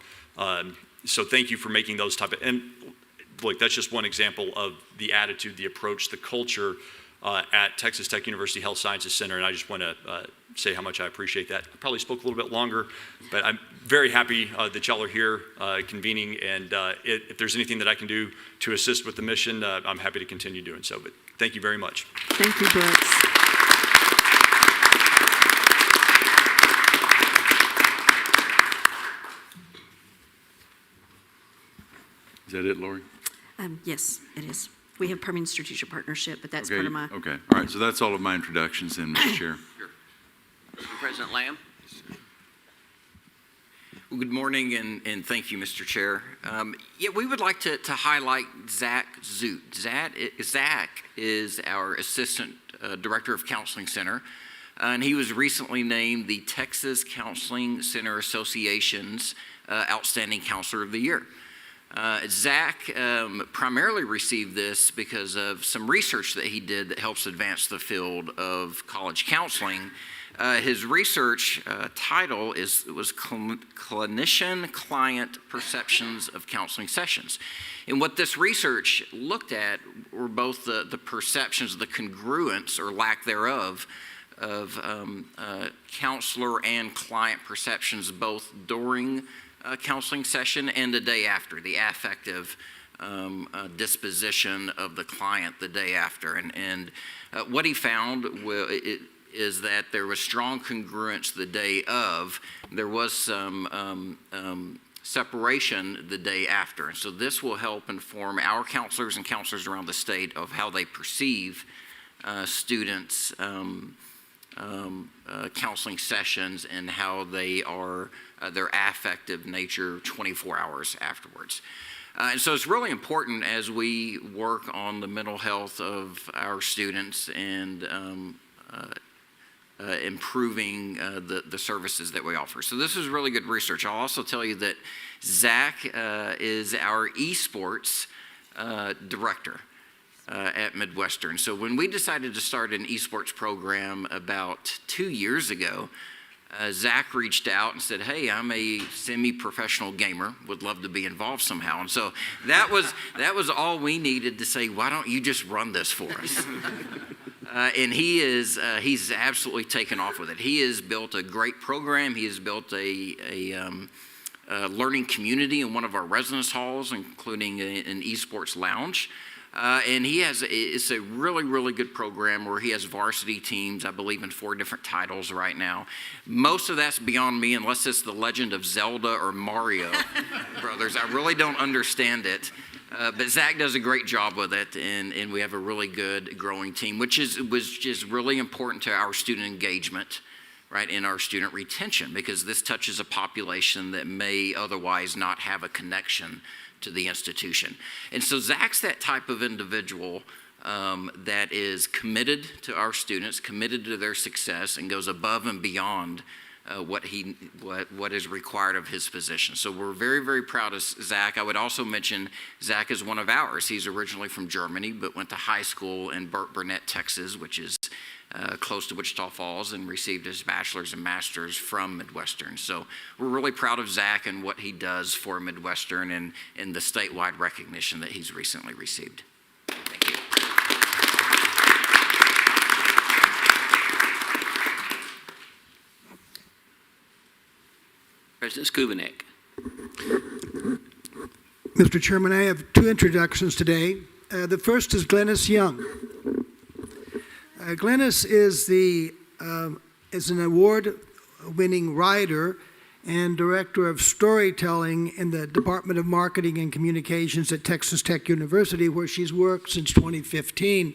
So thank you for making those type of, and look, that's just one example of the attitude, the approach, the culture at Texas Tech University Health Sciences Center, and I just want to say how much I appreciate that. I probably spoke a little bit longer, but I'm very happy that y'all are here convening, and if there's anything that I can do to assist with the mission, I'm happy to continue doing so, but thank you very much. Thank you, Brooks. Is that it, Lori? Yes, it is. We have Permian Strategic Partnership, but that's part of my... Okay, all right, so that's all of my introductions then, Mr. Chair. Sure. President Lamb? Well, good morning, and thank you, Mr. Chair. We would like to highlight Zach Zoot. Zach is our Assistant Director of Counseling Center, and he was recently named the Texas Counseling Center Association's Outstanding Counselor of the Year. Zach primarily received this because of some research that he did that helps advance the field of college counseling. His research title was Clinician-Client Perceptions of Counseling Sessions. And what this research looked at were both the perceptions, the congruence or lack thereof of counselor and client perceptions both during a counseling session and the day after, the affective disposition of the client the day after. And what he found is that there was strong congruence the day of. There was some separation the day after. And so this will help inform our counselors and counselors around the state of how they perceive students' counseling sessions and how they are, their affective nature 24 hours afterwards. And so it's really important as we work on the mental health of our students and improving the services that we offer. So this is really good research. I'll also tell you that Zach is our esports director at Midwestern. So when we decided to start an esports program about 2 years ago, Zach reached out and said, hey, I'm a semi-professional gamer, would love to be involved somehow. And so that was all we needed to say, why don't you just run this for us? And he's absolutely taken off with it. He has built a great program. He has built a learning community in one of our residence halls, including an esports lounge. And it's a really, really good program where he has varsity teams, I believe, in 4 different titles right now. Most of that's beyond me, unless it's the Legend of Zelda or Mario Brothers. I really don't understand it. But Zach does a great job with it, and we have a really good growing team, was just really important to our student engagement, right, and our student retention, because this touches a population that may otherwise not have a connection to the institution. And so Zach's that type of individual that is committed to our students, committed to their success, and goes above and beyond what is required of his position. So we're very, very proud of Zach. I would also mention Zach is one of ours. He's originally from Germany, but went to high school in Burnett, Texas, which is close to Wichita Falls, and received his bachelor's and master's from Midwestern. So we're really proud of Zach and what he does for Midwestern and the statewide recognition that he's recently received. Thank you. President Skubinek. Mr. Chairman, I have 2 introductions today. The first is Glennis Young. Glennis is an award-winning writer and director of storytelling in the Department of Marketing and Communications at Texas Tech University, where she's worked since 2015.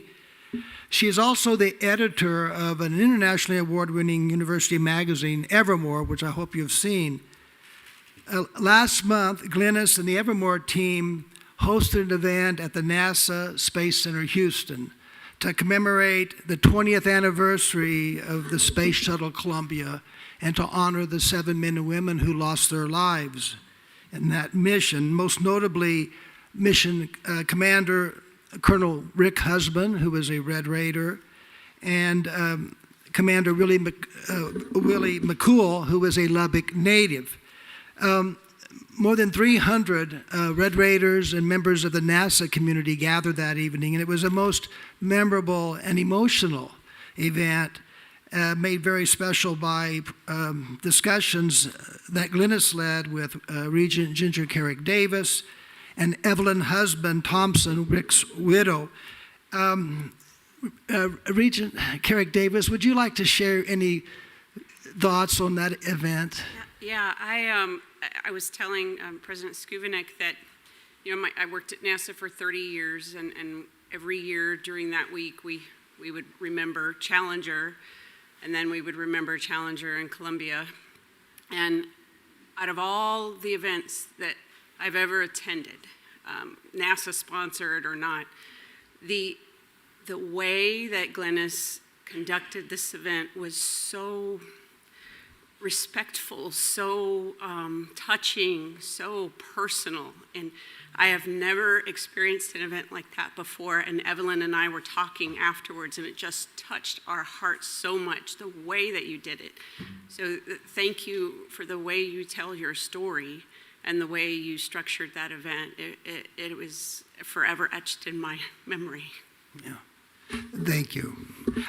She is also the editor of an internationally award-winning university magazine, Evermore, which I hope you've seen. Last month, Glennis and the Evermore team hosted an event at the NASA Space Center Houston to commemorate the 20th anniversary of the Space Shuttle Columbia and to honor the 7 men and women who lost their lives in that mission, most notably Mission Commander Colonel Rick Husband, who was a Red Raider, and Commander Willie McCool, who was a Lubbock native. More than 300 Red Raiders and members of the NASA community gathered that evening, and it was a most memorable and emotional event, made very special by discussions that Glennis led with Regent Ginger Carrick Davis and Evelyn Husband Thompson, Rick's widow. Regent Carrick Davis, would you like to share any thoughts on that event? Yeah, I was telling President Skubinek that, I worked at NASA for 30 years, and every year during that week we would remember Challenger, and then we would remember Challenger and Columbia. And out of all the events that I've ever attended, NASA sponsored or not, the way that Glennis conducted this event was so respectful, so touching, so personal. And I have never experienced an event like that before. And Evelyn and I were talking afterwards, and it just touched our hearts so much, the way that you did it. So thank you for the way you tell your story and the way you structured that event. It was forever etched in my memory. Yeah. Thank you.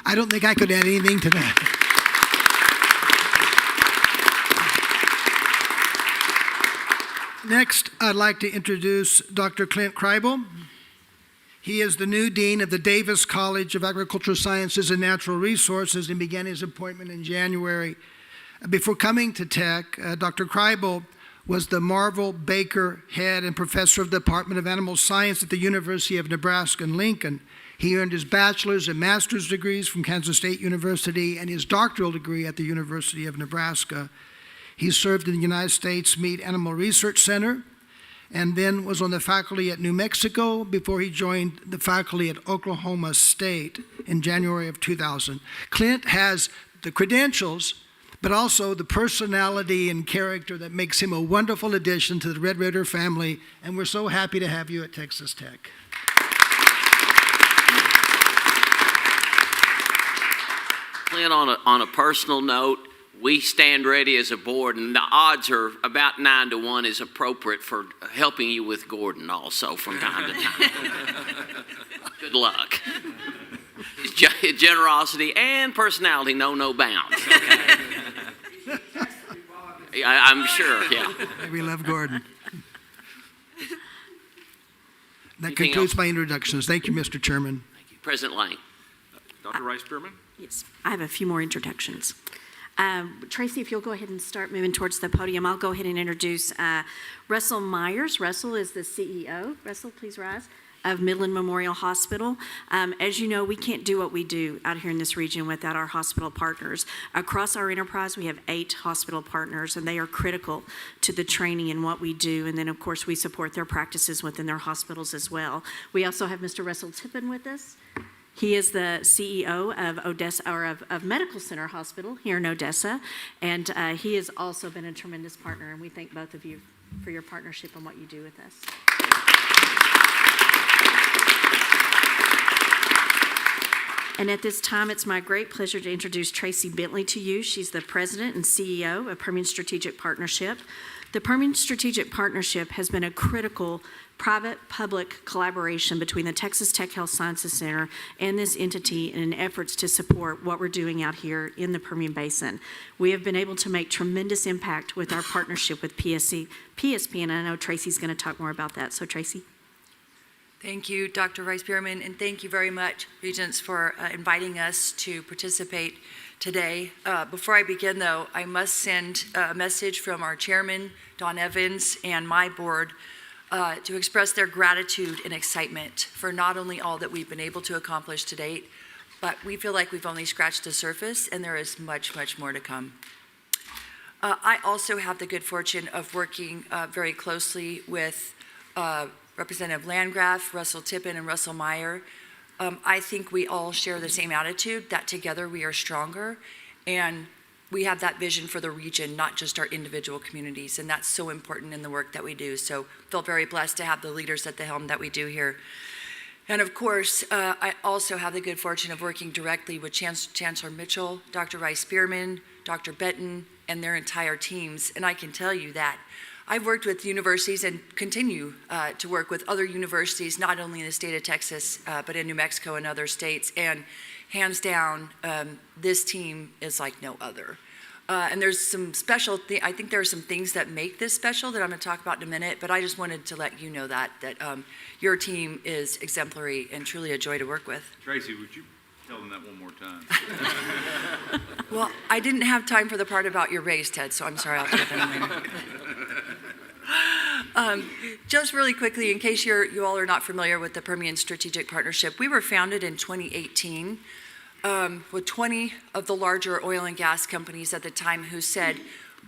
I don't think I could add anything to that. Next, I'd like to introduce Dr. Clint Kreibel. He is the new dean of the Davis College of Agricultural Sciences and Natural Resources and began his appointment in January. Before coming to Tech, Dr. Kreibel was the Marvel Baker Head and Professor of the Department of Animal Science at the University of Nebraska in Lincoln. He earned his bachelor's and master's degrees from Kansas State University and his doctoral degree at the University of Nebraska. He served in the United States Meat Animal Research Center and then was on the faculty at New Mexico before he joined the faculty at Oklahoma State in January of 2000. Clint has the credentials, but also the personality and character that makes him a wonderful addition to the Red Raider family, and we're so happy to have you at Texas Tech. Clint, on a personal note, we stand ready as a board, and the odds are about 9-1 is appropriate for helping you with Gordon also from time to time. Good luck. His generosity and personality know no bounds. Okay? I'm sure, yeah. We love Gordon. That Anything concludes else? my introductions. Thank you, Mr. Chairman. Thank you. President Lang. Dr. Rice Spearman? Yes, I have a few more introductions. Tracy, if you'll go ahead and start moving towards the podium, I'll go ahead and introduce Russell Myers. Russell is the CEO. Russell, please rise. Of Midland Memorial Hospital. As you know, we can't do what we do out here in this region without our hospital partners. Across our enterprise, we have 8 hospital partners, and they are critical to the training and what we do. And then, of course, we support their practices within their hospitals as well. We also have Mr. Russell Tippin with us. He is the CEO of Odessa, or of Medical Center Hospital here in Odessa, and he has also been a tremendous partner. And we thank both of you for your partnership and what you do with us. And at this time, it's my great pleasure to introduce Tracy Bentley to you. She's the president and CEO of Permian Strategic Partnership. The Permian Strategic Partnership has been a critical private-public collaboration between the Texas Tech Health Sciences Center and this entity in efforts to support what we're doing out here in the Permian Basin. We have been able to make tremendous impact with our partnership with PSP, and I know Tracy's going to talk more about that. So, Tracy. Thank you, Dr. Rice-Spearman, and thank you very much, Regents, for inviting us to participate today. Before I begin, though, I must send a message from our chairman, Don Evans, and my board to express their gratitude and excitement for not only all that we've been able to accomplish to date, but we feel like we've only scratched the surface, and there is much, much more to come. I also have the good fortune of working very closely with Representative Landgraf, Russell Tippin, and Russell Meyer. I think we all share the same attitude that together we are stronger, and we have that vision for the region, not just our individual communities, and that's so important in the work that we do. So feel very blessed to have the leaders at the helm that we do here. And of course, I also have the good fortune of working directly with Chancellor Mitchell, Dr. Rice-Spearman, Dr. Benton, and their entire teams, and I can tell you that I've worked with universities and continue to work with other universities, not only in the state of Texas, but in New Mexico and other states. And hands down, this team is like no other. And there's some special, I think there are some things that make this special that I'm going to talk about in a minute, but I just wanted to let you know that your team is exemplary and truly a joy to work with. Tracy, would you tell them that one more time? Well, I didn't have time for the part about your race, Ted, so I'm sorry, I'll do that later. Just really quickly, in case you all are not familiar with the Permian Strategic Partnership, we were founded in 2018 with 20 of the larger oil and gas companies at the time who said,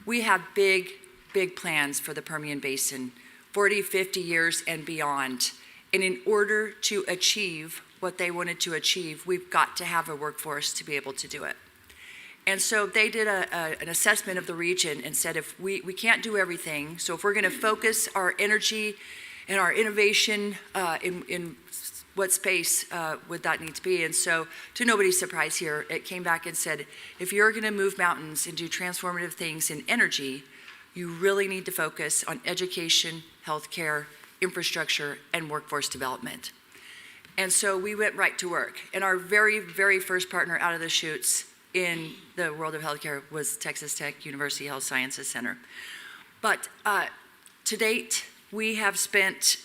we have big, big plans for the Permian Basin, 40, 50 years and beyond. And in order to achieve what they wanted to achieve, we've got to have a workforce to be able to do it. And so they did an assessment of the region and said, if we can't do everything, so if we're going to focus our energy and our innovation in what space would that need to be? And so, to nobody's surprise here, it came back and said, if you're going to move mountains and do transformative things in energy, you really need to focus on education, healthcare, infrastructure, and workforce development. And so we went right to work. And our very, very first partner out of the chutes in the world of healthcare was Texas Tech University Health Sciences Center. But to date, we have spent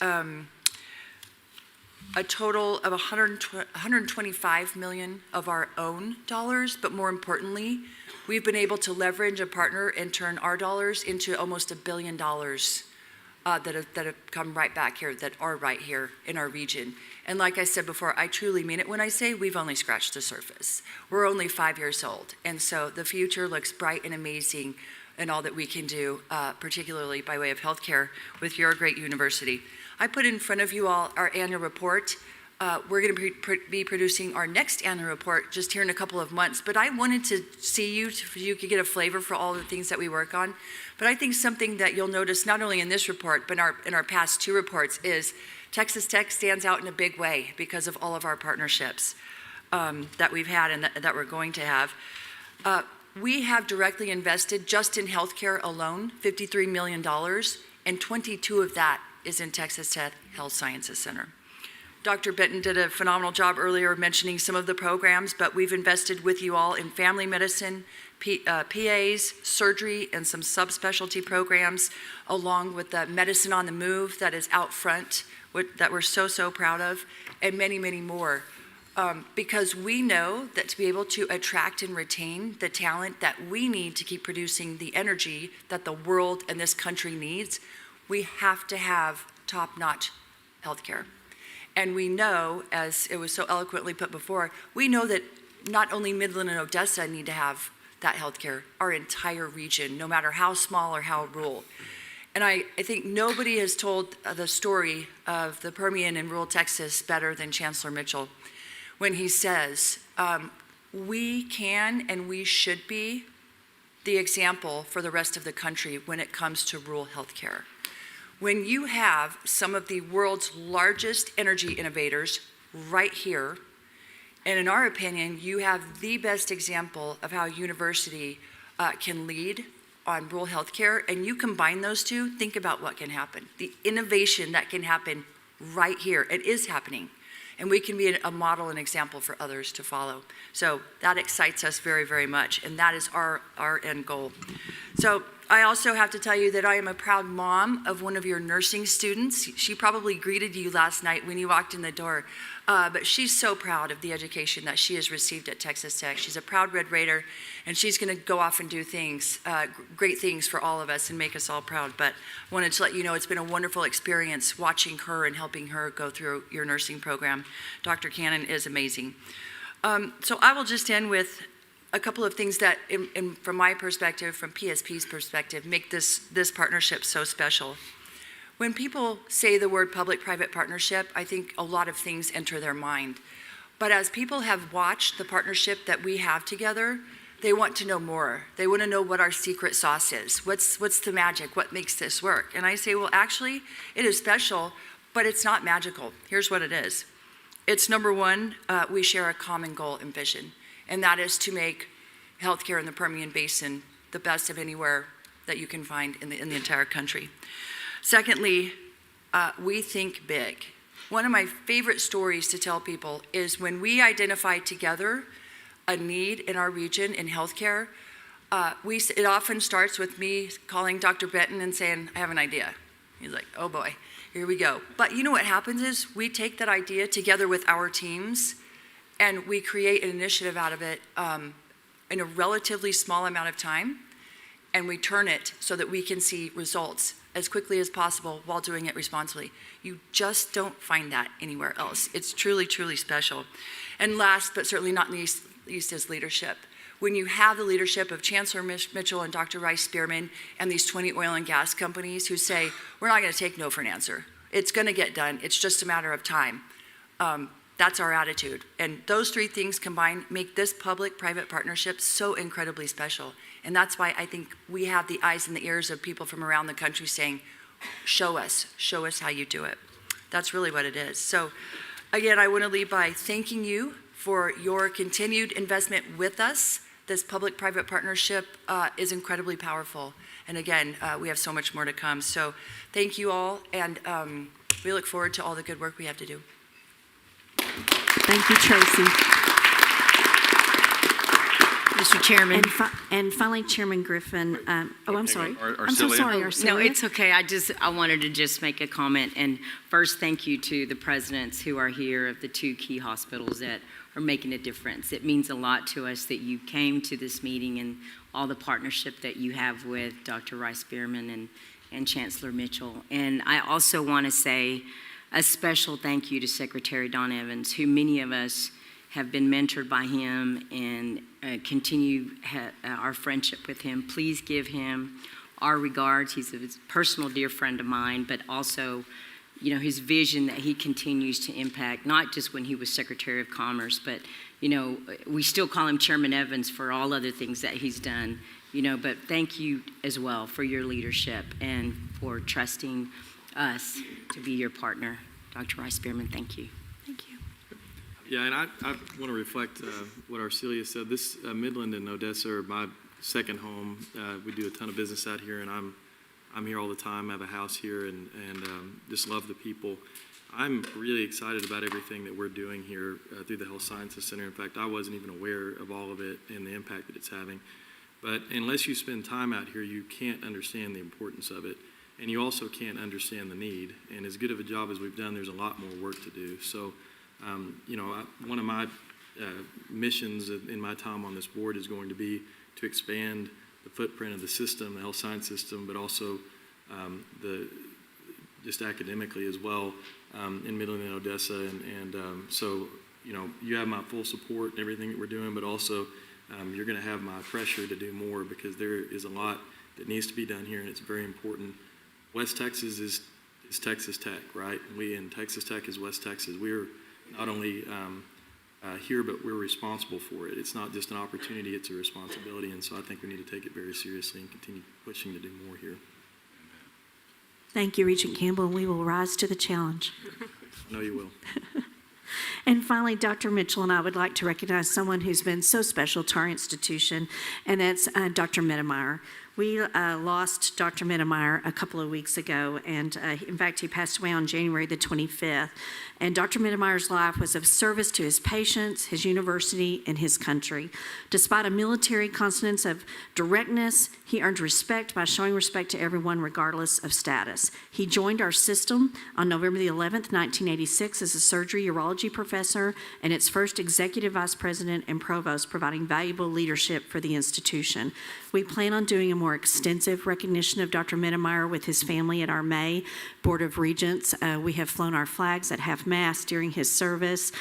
a total of $125 million of our own dollars, but more importantly, we've been able to leverage a partner and turn our dollars into almost $1 billion that have come right back here, that are right here in our region. And like I said before, I truly mean it when I say we've only scratched the surface. We're only 5 years old, and so the future looks bright and amazing in all that we can do, particularly by way of healthcare with your great university. I put in front of you all our annual report. We're going to be producing our next annual report just here in a couple of months, but I wanted to see you so you could get a flavor for all the things that we work on. But I think something that you'll notice not only in this report, but in our past 2 reports is Texas Tech stands out in a big way because of all of our partnerships that we've had and that we're going to have. We have directly invested just in healthcare alone, $53 million, and 22 of that is in Texas Tech Health Sciences Center. Dr. Benton did a phenomenal job earlier mentioning some of the programs, but we've invested with you all in family medicine, PAs, surgery, and some subspecialty programs, along with the medicine on the move that is out front, that we're so, so proud of, and many, many more. Because we know that to be able to attract and retain the talent that we need to keep producing the energy that the world and this country needs, we have to have top-notch healthcare. And we know, as it was so eloquently put before, we know that not only Midland and Odessa need to have that healthcare, our entire region, no matter how small or how rural. And I think nobody has told the story of the Permian in rural Texas better than Chancellor Mitchell when he says, we can and we should be the example for the rest of the country when it comes to rural healthcare. When you have some of the world's largest energy innovators right here, and in our opinion, you have the best example of how a university can lead on rural healthcare, and you combine those two, think about what can happen. The innovation that can happen right here, it is happening. And we can be a model and example for others to follow. So that excites us very, very much, and that is our end goal. So I also have to tell you that I am a proud mom of one of your nursing students. She probably greeted you last night when you walked in the door, but she's so proud of the education that she has received at Texas Tech. She's a proud Red Raider, and she's going to go off and do things, great things for all of us and make us all proud. But I wanted to let you know it's been a wonderful experience watching her and helping her go through your nursing program. Dr. Cannon is amazing. So I will just end with a couple of things that, from my perspective, from PSP's perspective, make this partnership so special. When people say the word public-private partnership, I think a lot of things enter their mind. But as people have watched the partnership that we have together, they want to know more. They want to know what our secret sauce is. What's the magic? What makes this work? And I say, well, actually, it is special, but it's not magical. Here's what it is. It's number one, we share a common goal and vision, and that is to make healthcare in the Permian Basin the best of anywhere that you can find in the entire country. Secondly, we think big. One of my favorite stories to tell people is when we identify together a need in our region in healthcare, it often starts with me calling Dr. Benton and saying, I have an idea. He's like, oh boy, here we go. But you know what happens is we take that idea together with our teams and we create an initiative out of it in a relatively small amount of time, and we turn it so that we can see results as quickly as possible while doing it responsibly. You just don't find that anywhere else. It's truly, truly special. And last, but certainly not least, is leadership. When you have the leadership of Chancellor Mitchell and Dr. Rice Spearman and these 20 oil and gas companies who say, we're not going to take no for an answer. It's going to get done. It's just a matter of time. That's our attitude. And those three things combined make this public-private partnership so incredibly special. And that's why I think we have the eyes and the ears of people from around the country saying, show us how you do it. That's really what it is. So again, I want to leave by thanking you for your continued investment with us. This public-private partnership is incredibly powerful. And again, we have so much more to come. So thank you all, and we look forward to all the good work we have to do. Thank you, Tracy. Mr. Chairman. And finally, Chairman Griffin. I'm sorry. I'm so Arcelia. sorry, Arcelia. No, it's okay. I wanted to just make a comment. And first, thank you to the presidents who are here of the two key hospitals that are making a difference. It means a lot to us that you came to this meeting and all the partnership that you have with Dr. Rice Spearman and Chancellor Mitchell. And I also want to say a special thank you to Secretary Don Evans, who many of us have been mentored by him and continue our friendship with him. Please give him our regards. He's a personal dear friend of mine, but also, you know, his vision that he continues to impact, not just when he was Secretary of Commerce, but, you know, we still call him Chairman Evans for all other things that he's done, you know, but thank you as well for your leadership and for trusting us to be your partner. Dr. Rice Spearman, thank you. Thank you. Yeah, and I want to reflect what Arcelia said. This Midland and Odessa are my second home. We do a ton of business out here, and I'm here all the time. I have a house here, and just love the people. I'm really excited about everything that we're doing here through the Health Sciences Center. In fact, I wasn't even aware of all of it and the impact that it's having. But unless you spend time out here, you can't understand the importance of it. And you also can't understand the need. And as good of a job as we've done, there's a lot more work to do. So, one of my missions in my time on this board is going to be to expand the footprint of the system, the health science system, but also just academically as well in Midland and Odessa. So, you have my full support in everything that we're doing, but also you're going to have my pressure to do more because there is a lot that needs to be done here, and it's very important. West Texas is Texas Tech, right? We in Texas Tech is West Texas. We're not only here, but we're responsible for it. It's not just an opportunity, it's a responsibility, and so I think we need to take it very seriously and continue pushing to do more here. Thank you, Regent Campbell, and we will rise to the challenge. I know you will. And finally, Dr. Mitchell and I would like to recognize someone who's been so special to our institution, and that's Dr. Mittermeier. We lost Dr. Mittermeier a couple of weeks ago, and in fact, he passed away on January the 25th. And Dr. Mittermeier's life was of service to his patients, his university, and his country. Despite a military consonance of directness, he earned respect by showing respect to everyone regardless of status. He joined our system on November the 11th, 1986 as a surgery urology professor and its first executive vice president and provost, providing valuable leadership for the institution. We plan on doing a more extensive recognition of Dr. Mittermeier with his family at our May Board of Regents. We have flown our flags at half-mast during his service.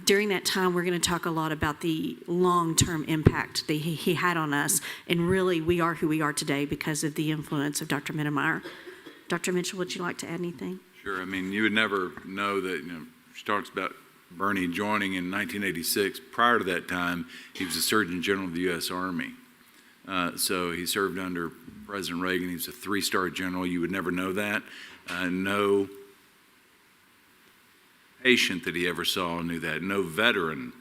During that time, we're going to talk a lot about the long-term impact that he had on us, and really, we are who we are today because of the influence of Dr. Mittermeier. Dr. Mitchell, would you like to add anything? Sure. I mean, you would never know that, she talks about Bernie joining in 1986. Prior to that time, he was the Surgeon General of the U.S. Army. So he served under President Reagan. He was a 3-star general. You would never know that. No patient that he ever saw knew that. No veteran.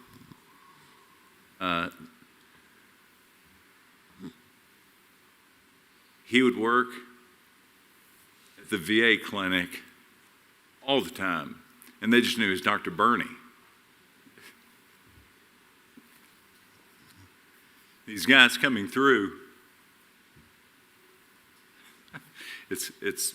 He would work at the VA clinic all the time, and they just knew he was Dr. Bernie. These guys coming through, it's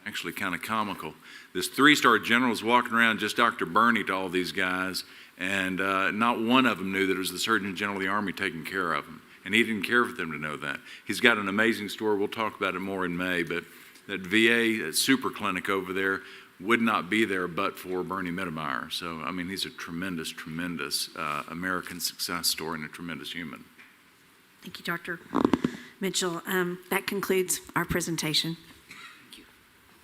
actually kind of comical. This 3-star general is walking around just Dr. Bernie to all these guys, and not one of them knew that it was the Surgeon General of the Army taking care of them. And he didn't care for them to know that. He's got an amazing story. We'll talk about it more in May, but that VA super clinic over there would not be there but for Bernie Mittermeier. So, I mean, he's a tremendous, tremendous American success story and a tremendous human. Thank you, Dr. Mitchell. That concludes our presentation. Thank you.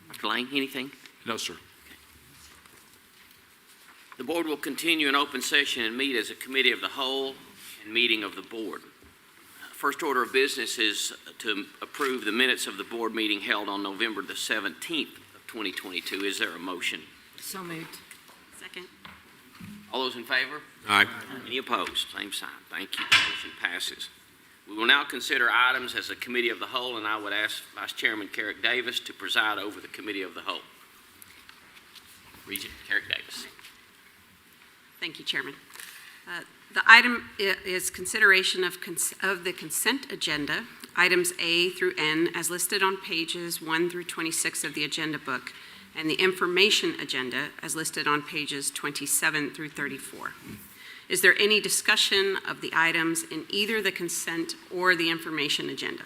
Dr. Lang, anything? No, sir. The board will continue in open session and meet as a committee of the whole and meeting of the board. First order of business is to approve the minutes of the board meeting held on November the 17th of 2022. Is there a motion? So moved. Second. All those in favor? Aye. Any opposed? Same sign. Thank you. The motion passes. We will now consider items as a committee of the whole, and I would ask Vice Chairman Carrick Davis to preside over the committee of the whole. Regent Carrick Davis. Thank you, Chairman. The item is consideration of the consent agenda, items A through N, as listed on pages 1 through 26 of the agenda book, and the information agenda, as listed on pages 27 through 34. Is there any discussion of the items in either the consent or the information agenda?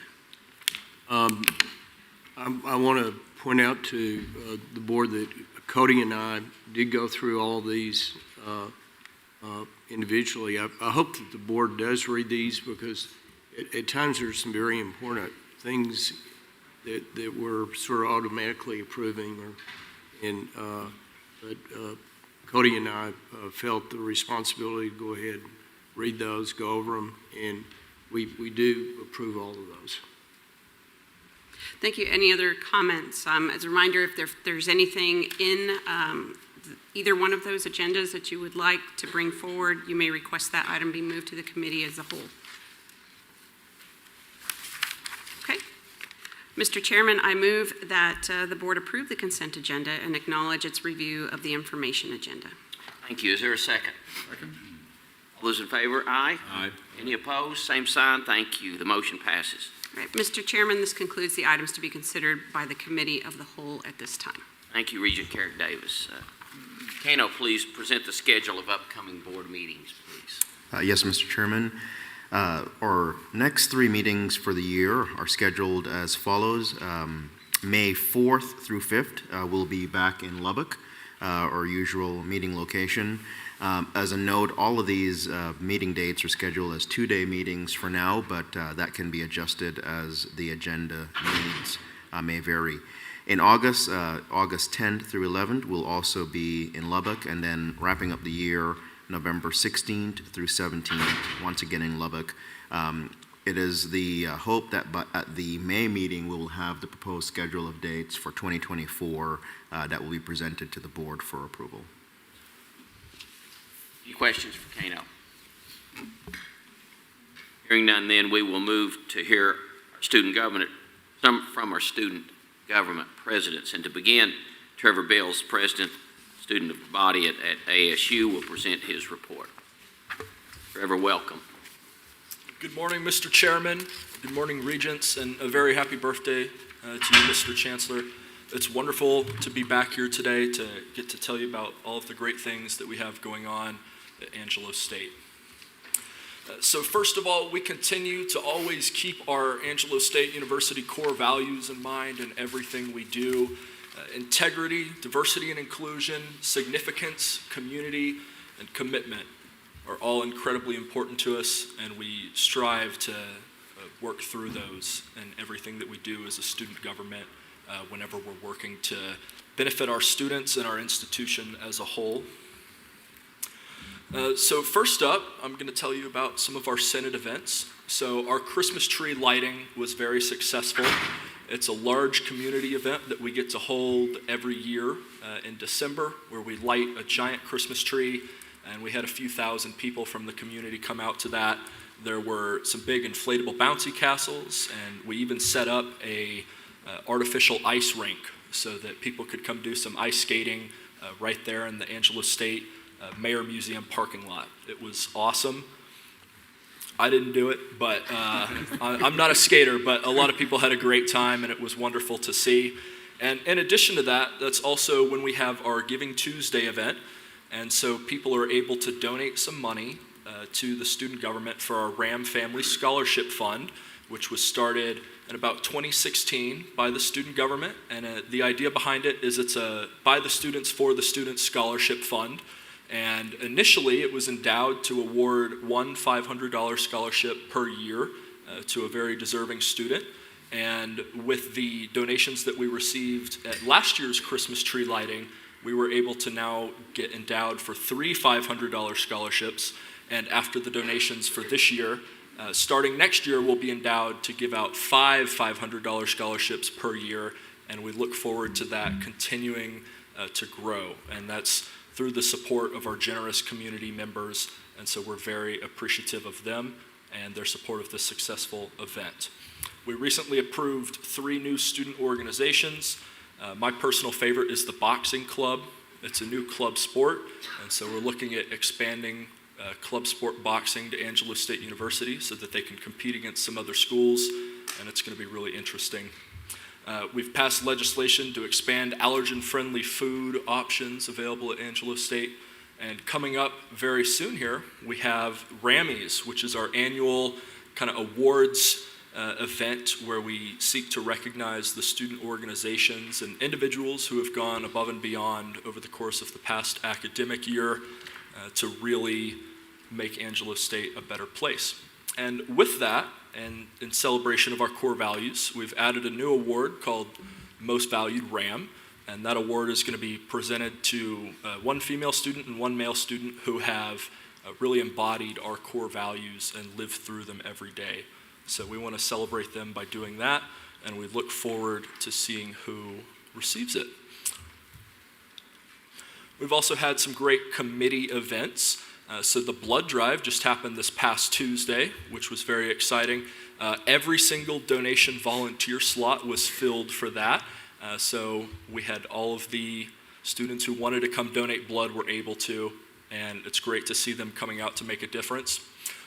I want to point out to the board that Cody and I did go through all these individually. I hope that the board does read these because at times there's some very important things that we're sort of automatically approving. But Cody and I felt the responsibility to go ahead and read those, go over them, and we do approve all of those. Thank you. Any other comments? As a reminder, if there's anything in either one of those agendas that you would like to bring forward, you may request that item be moved to the committee as a whole. Okay. Mr. Chairman, I move that the board approve the consent agenda and acknowledge its review of the information agenda. Thank you. Is there a second? Second. All those in favor? Aye. Aye. Any opposed? Same sign. Thank you. The motion passes. All right, Mr. Chairman, this concludes the items to be considered by the committee of the whole at this time. Thank you, Regent Carrick Davis. Kano, please present the schedule of upcoming board meetings, please. Yes, Mr. Chairman. Our next 3 meetings for the year are scheduled as follows. May 4th through 5th, we'll be back in Lubbock, our usual meeting location. As a note, all of these meeting dates are scheduled as 2-day meetings for now, but that can be adjusted as the agenda needs may vary. In August, August 10th through 11th, we'll also be in Lubbock, and then wrapping up the year, November 16th through 17th, once again in Lubbock. It is the hope that at the May meeting, we will have the proposed schedule of dates for 2024 that will be presented to the board for approval. Any questions for Kano? Hearing none, then we will move to hear our student government, from our student government presidents. And to begin, Trevor Bells, president, student of the body at ASU, will present his report. Trevor, welcome. Good morning, Mr. Chairman. Good morning, Regents, and a very happy birthday to you, Mr. Chancellor. It's wonderful to be back here today to get to tell you about all of the great things that we have going on at Angelo State. So first of all, we continue to always keep our Angelo State University core values in mind in everything we do. Integrity, diversity and inclusion, significance, community, and commitment are all incredibly important to us, and we strive to work through those in everything that we do as a student government whenever we're working to benefit our students and our institution as a whole. So first up, I'm going to tell you about some of our Senate events. So our Christmas tree lighting was very successful. It's a large community event that we get to hold every year in December, where we light a giant Christmas tree, and we had a few thousand people from the community come out to that. There were some big inflatable bouncy castles, and we even set up a artificial ice rink so that people could come do some ice skating right there in the Angelo State Mayor Museum parking lot. It was awesome. I didn't do it, but I'm not a skater, but a lot of people had a great time, and it was wonderful to see. And in addition to that, that's also when we have our Giving Tuesday event, and so people are able to donate some money to the student government for our RAM Family Scholarship Fund, which was started in about 2016 by the student government. And the idea behind it is it's a by the students for the students scholarship fund. And initially it was endowed to award one $500 scholarship per year to a very deserving student. And with the donations that we received at last year's Christmas tree lighting, we were able to now get endowed for 3 $500 scholarships. And after the donations for this year, starting next year, we'll be endowed to give out 5 $500 scholarships per year. And we look forward to that continuing to grow. And that's through the support of our generous community members. And so we're very appreciative of them and their support of this successful event. We recently approved 3 new student organizations. My personal favorite is the boxing club. It's a new club sport, and so we're looking at expanding club sport boxing to Angelo State University so that they can compete against some other schools, and it's going to be really interesting. We've passed legislation to expand allergen-friendly food options available at Angelo State. And coming up very soon here, we have Rammies, which is our annual kind of awards event where we seek to recognize the student organizations and individuals who have gone above and beyond over the course of the past academic year to really make Angelo State a better place. And with that, and in celebration of our core values, we've added a new award called Most Valued RAM, and that award is going to be presented to one female student and one male student who have really embodied our core values and lived through them every day. So we want to celebrate them by doing that, and we look forward to seeing who receives it. We've also had some great committee events. So the blood drive just happened this past Tuesday, which was very exciting. Every single donation volunteer slot was filled for that. So we had all of the students who wanted to come donate blood were able to, and it's great to see them coming out to make a difference.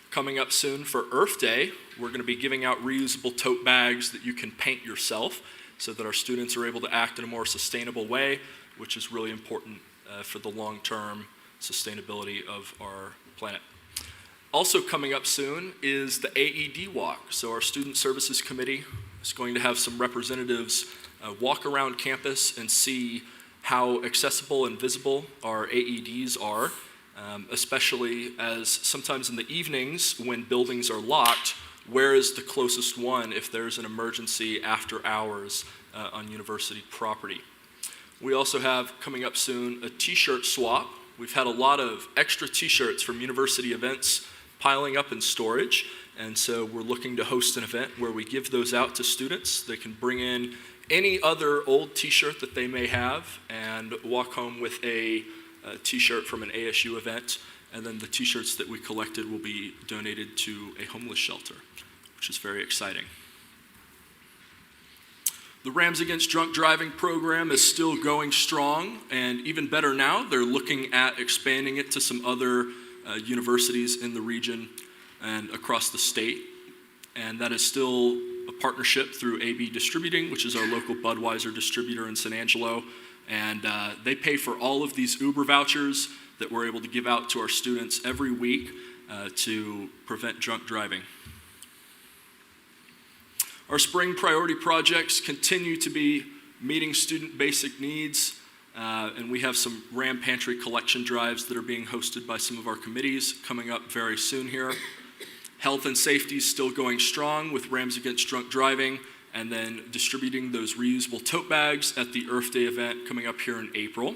Coming up soon for Earth Day, we're going to be giving out reusable tote bags that you can paint yourself so that our students are able to act in a more sustainable way, which is really important for the long-term sustainability of our planet. Also coming up soon is the AED Walk. So our Student Services Committee is going to have some representatives walk around campus and see how accessible and visible our AEDs are, especially as sometimes in the evenings when buildings are locked, where is the closest one if there's an emergency after hours on university property. We also have coming up soon a t-shirt swap. We've had a lot of extra t-shirts from university events piling up in storage, and so we're looking to host an event where we give those out to students. They can bring in any other old t-shirt that they may have and walk home with a t-shirt from an ASU event, and then the t-shirts that we collected will be donated to a homeless shelter, which is very exciting. The Rams Against Drunk Driving program is still going strong, and even better now, they're looking at expanding it to some other universities in the region and across the state. And that is still a partnership through AB Distributing, which is our local Budweiser distributor in San Angelo. And they pay for all of these Uber vouchers that we're able to give out to our students every week to prevent drunk driving. Our spring priority projects continue to be meeting student basic needs, and we have some Ram Pantry collection drives that are being hosted by some of our committees coming up very soon here. Health and safety is still going strong with Rams Against Drunk Driving, and then distributing those reusable tote bags at the Earth Day event coming up here in April.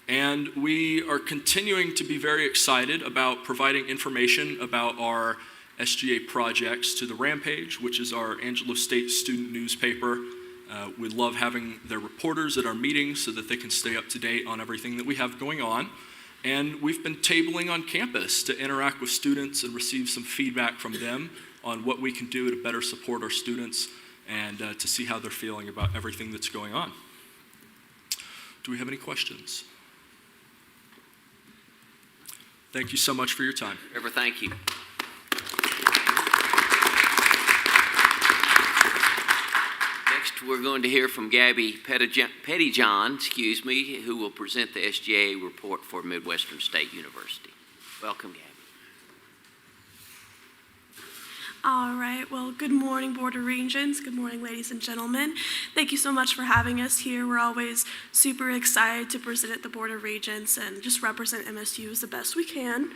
And we are continuing to be very excited about providing information about our SGA projects to the Rampage, which is our Angelo State student newspaper. We love having their reporters at our meetings so that they can stay up to date on everything that we have going on. And we've been tabling on campus to interact with students and receive some feedback from them on what we can do to better support our students and to see how they're feeling about everything that's going on. Do we have any questions? Thank you so much for your time. Trevor, thank you. Next, we're going to hear from Gabby Pettyjohn, who will present the SGA report for Midwestern State University. Welcome, Gabby. All right, well, good morning, Board of Regents. Good morning, ladies and gentlemen. Thank you so much for having us here. We're always super excited to present at the Board of Regents and just represent MSU as the best we can.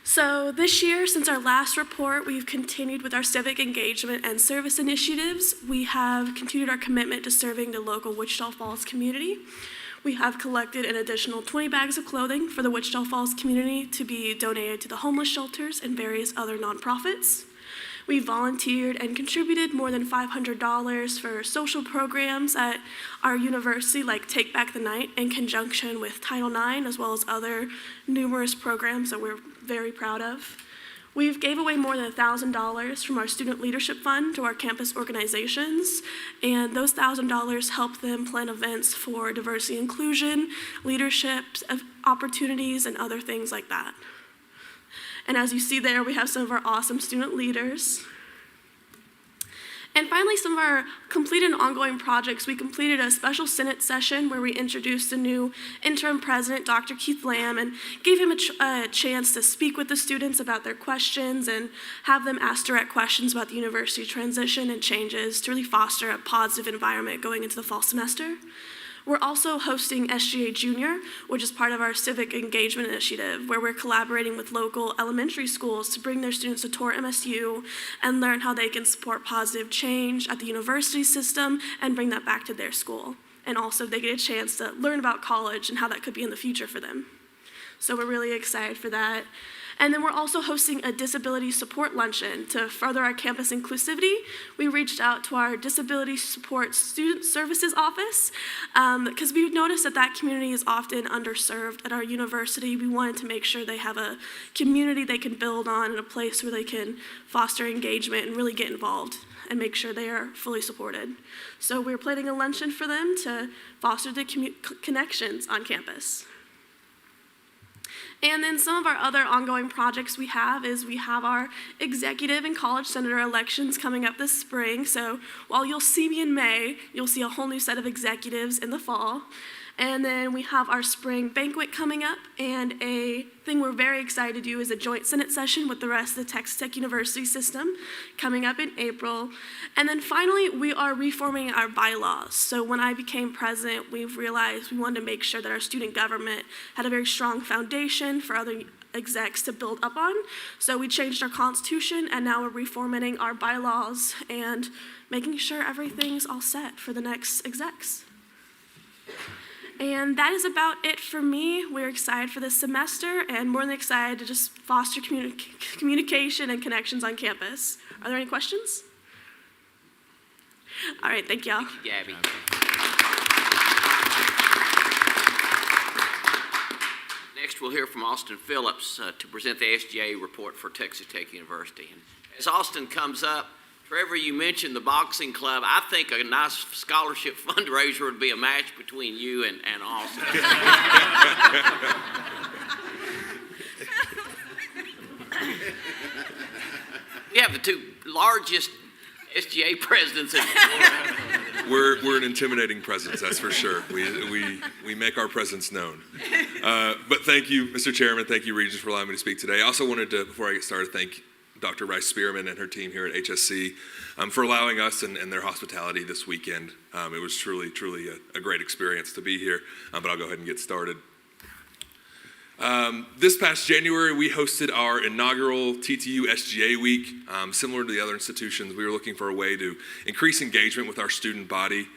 So this year, since our last report, we've continued with our civic engagement and service initiatives. We have continued our commitment to serving the local Wichita Falls community. We have collected an additional 20 bags of clothing for the Wichita Falls community to be donated to the homeless shelters and various other nonprofits. We volunteered and contributed more than $500 for social programs at our university, like Take Back the Night, in conjunction with Title IX, as well as other numerous programs that we're very proud of. We've gave away more than $1,000 from our Student Leadership Fund to our campus organizations, and those $1,000 help them plan events for diversity inclusion, leadership opportunities, and other things like that. And as you see there, we have some of our awesome student leaders. And finally, some of our completed and ongoing projects. We completed a special Senate session where we introduced a new interim president, Dr. Keith Lamb, and gave him a chance to speak with the students about their questions and have them ask direct questions about the university transition and changes to really foster a positive environment going into the fall semester. We're also hosting SGA Junior, which is part of our civic engagement initiative, where we're collaborating with local elementary schools to bring their students to tour MSU and learn how they can support positive change at the university system and bring that back to their school. And also they get a chance to learn about college and how that could be in the future for them. So we're really excited for that. And then we're also hosting a disability support luncheon to further our campus inclusivity. We reached out to our disability support student services office because we noticed that that community is often underserved at our university. We wanted to make sure they have a community they can build on and a place where they can foster engagement and really get involved and make sure they are fully supported. So we're planning a luncheon for them to foster the connections on campus. And then some of our other ongoing projects we have our executive and college senator elections coming up this spring. So while you'll see me in May, you'll see a whole new set of executives in the fall. And then we have our spring banquet coming up, and a thing we're very excited to do is a joint Senate session with the rest of the Texas Tech University system coming up in April. And then finally, we are reforming our bylaws. So when I became president, we've realized we wanted to make sure that our student government had a very strong foundation for other execs to build up on. So we changed our constitution, and now we're reformatting our bylaws and making sure everything's all set for the next execs. And that is about it for me. We're excited for this semester and more than excited to just foster communication and connections on campus. Are there any questions? All right, thank y'all. Thank you, Gabby. Next, we'll hear from Austin Phillips to present the SGA report for Texas Tech University. And as Austin comes up, wherever you mention the boxing club, I think a nice scholarship fundraiser would be a match between you and Austin. We have the two largest SGA presidents in the world. We're an intimidating presence, that's for sure. We make our presence known. But thank you, Mr. Chairman. Thank you, Regents, for allowing me to speak today. I also wanted to, before I get started, thank Dr. Rice Spearman and her team here at HSC for allowing us and their hospitality this weekend. It was truly a great experience to be here, but I'll go ahead and get started. This past January, we hosted our inaugural TTU SGA Week. Similar to the other institutions, we were looking for a way to increase engagement with our student body.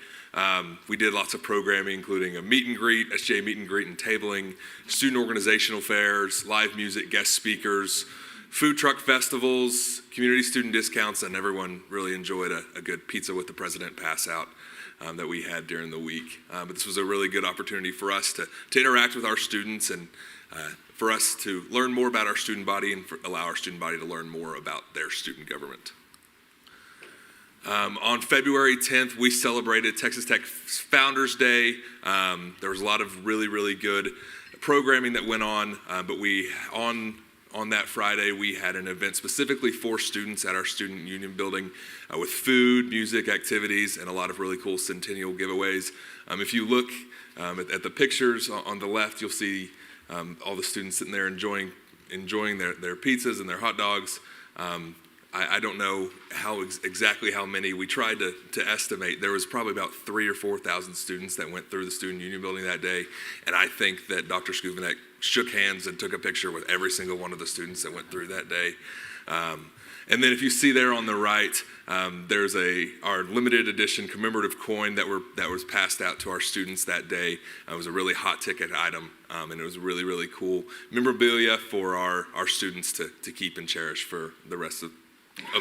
We did lots of programming, including a meet and greet, SGA meet and greet and tabling, student organizational fairs, live music, guest speakers, food truck festivals, community student discounts, and everyone really enjoyed a good pizza with the president pass out that we had during the week. But this was a really good opportunity for us to interact with our students and for us to learn more about our student body and allow our student body to learn more about their student government. On February 10th, we celebrated Texas Tech's Founders Day. There was a lot of really good programming that went on, but on that Friday, we had an event specifically for students at our student union building with food, music, activities, and a lot of really cool centennial giveaways. If you look at the pictures on the left, you'll see all the students sitting there enjoying their pizzas and their hot dogs. I don't know exactly how many. We tried to estimate. There was probably about 3,000 or 4,000 students that went through the student union building that day, and I think that Dr. Skuvenek shook hands and took a picture with every single one of the students that went through that day. And then if you see there on the right, there's our limited edition commemorative coin that was passed out to our students that day. It was a really hot ticket item, and it was really cool memorabilia for our students to keep and cherish for the rest of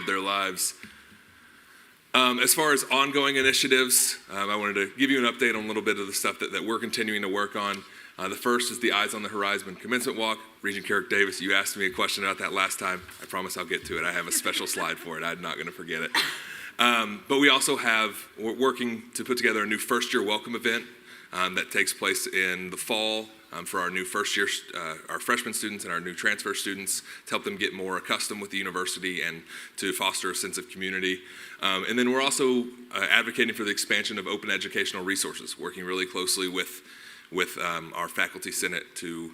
their lives. As far as ongoing initiatives, I wanted to give you an update on a little bit of the stuff that we're continuing to work on. The first is the Eyes on the Horizon Commencement Walk. Regent Carrick Davis, you asked me a question about that last time. I promise I'll get to it. I have a special slide for it. I'm not going to forget it. But we also we're working to put together a new first-year welcome event that takes place in the fall for our new first-year, our freshman students and our new transfer students to help them get more accustomed with the university and to foster a sense of community. And then we're also advocating for the expansion of open educational resources, working really closely with our faculty senate to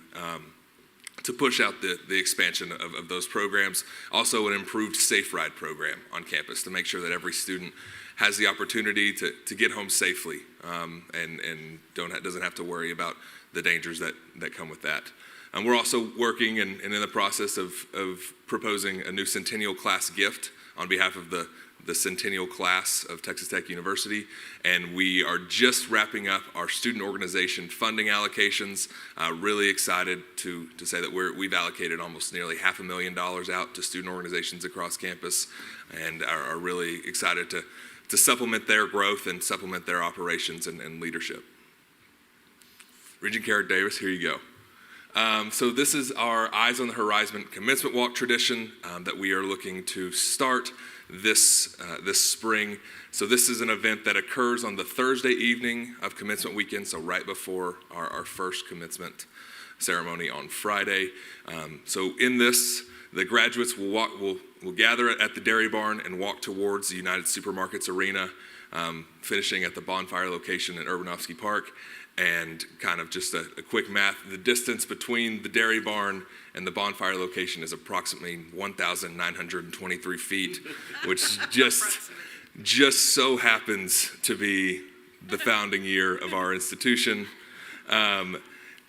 push out the expansion of those programs. Also an improved Safe Ride program on campus to make sure that every student has the opportunity to get home safely and doesn't have to worry about the dangers that come with that. We're also working and in the process of proposing a new Centennial class gift on behalf of the the centennial class of Texas Tech University, and we are just wrapping up our student organization funding allocations. Really excited to say that we've allocated almost nearly $500,000 out to student organizations across campus, and are really excited to supplement their growth and supplement their operations and leadership. Regent Carrick Davis, here you go. So this is our Eyes on the Horizon commencement walk tradition that we are looking to start this spring. So this is an event that occurs on the Thursday evening of commencement weekend, so right before our first commencement ceremony on Friday. So in this, the graduates will gather at the Dairy Barn and walk towards the United Supermarkets Arena, finishing at the bonfire location in Urbanovsky Park. And kind of just a quick math, the distance between the Dairy Barn and the bonfire location is approximately 1,923 feet, which just so happens to be the founding year of our institution. And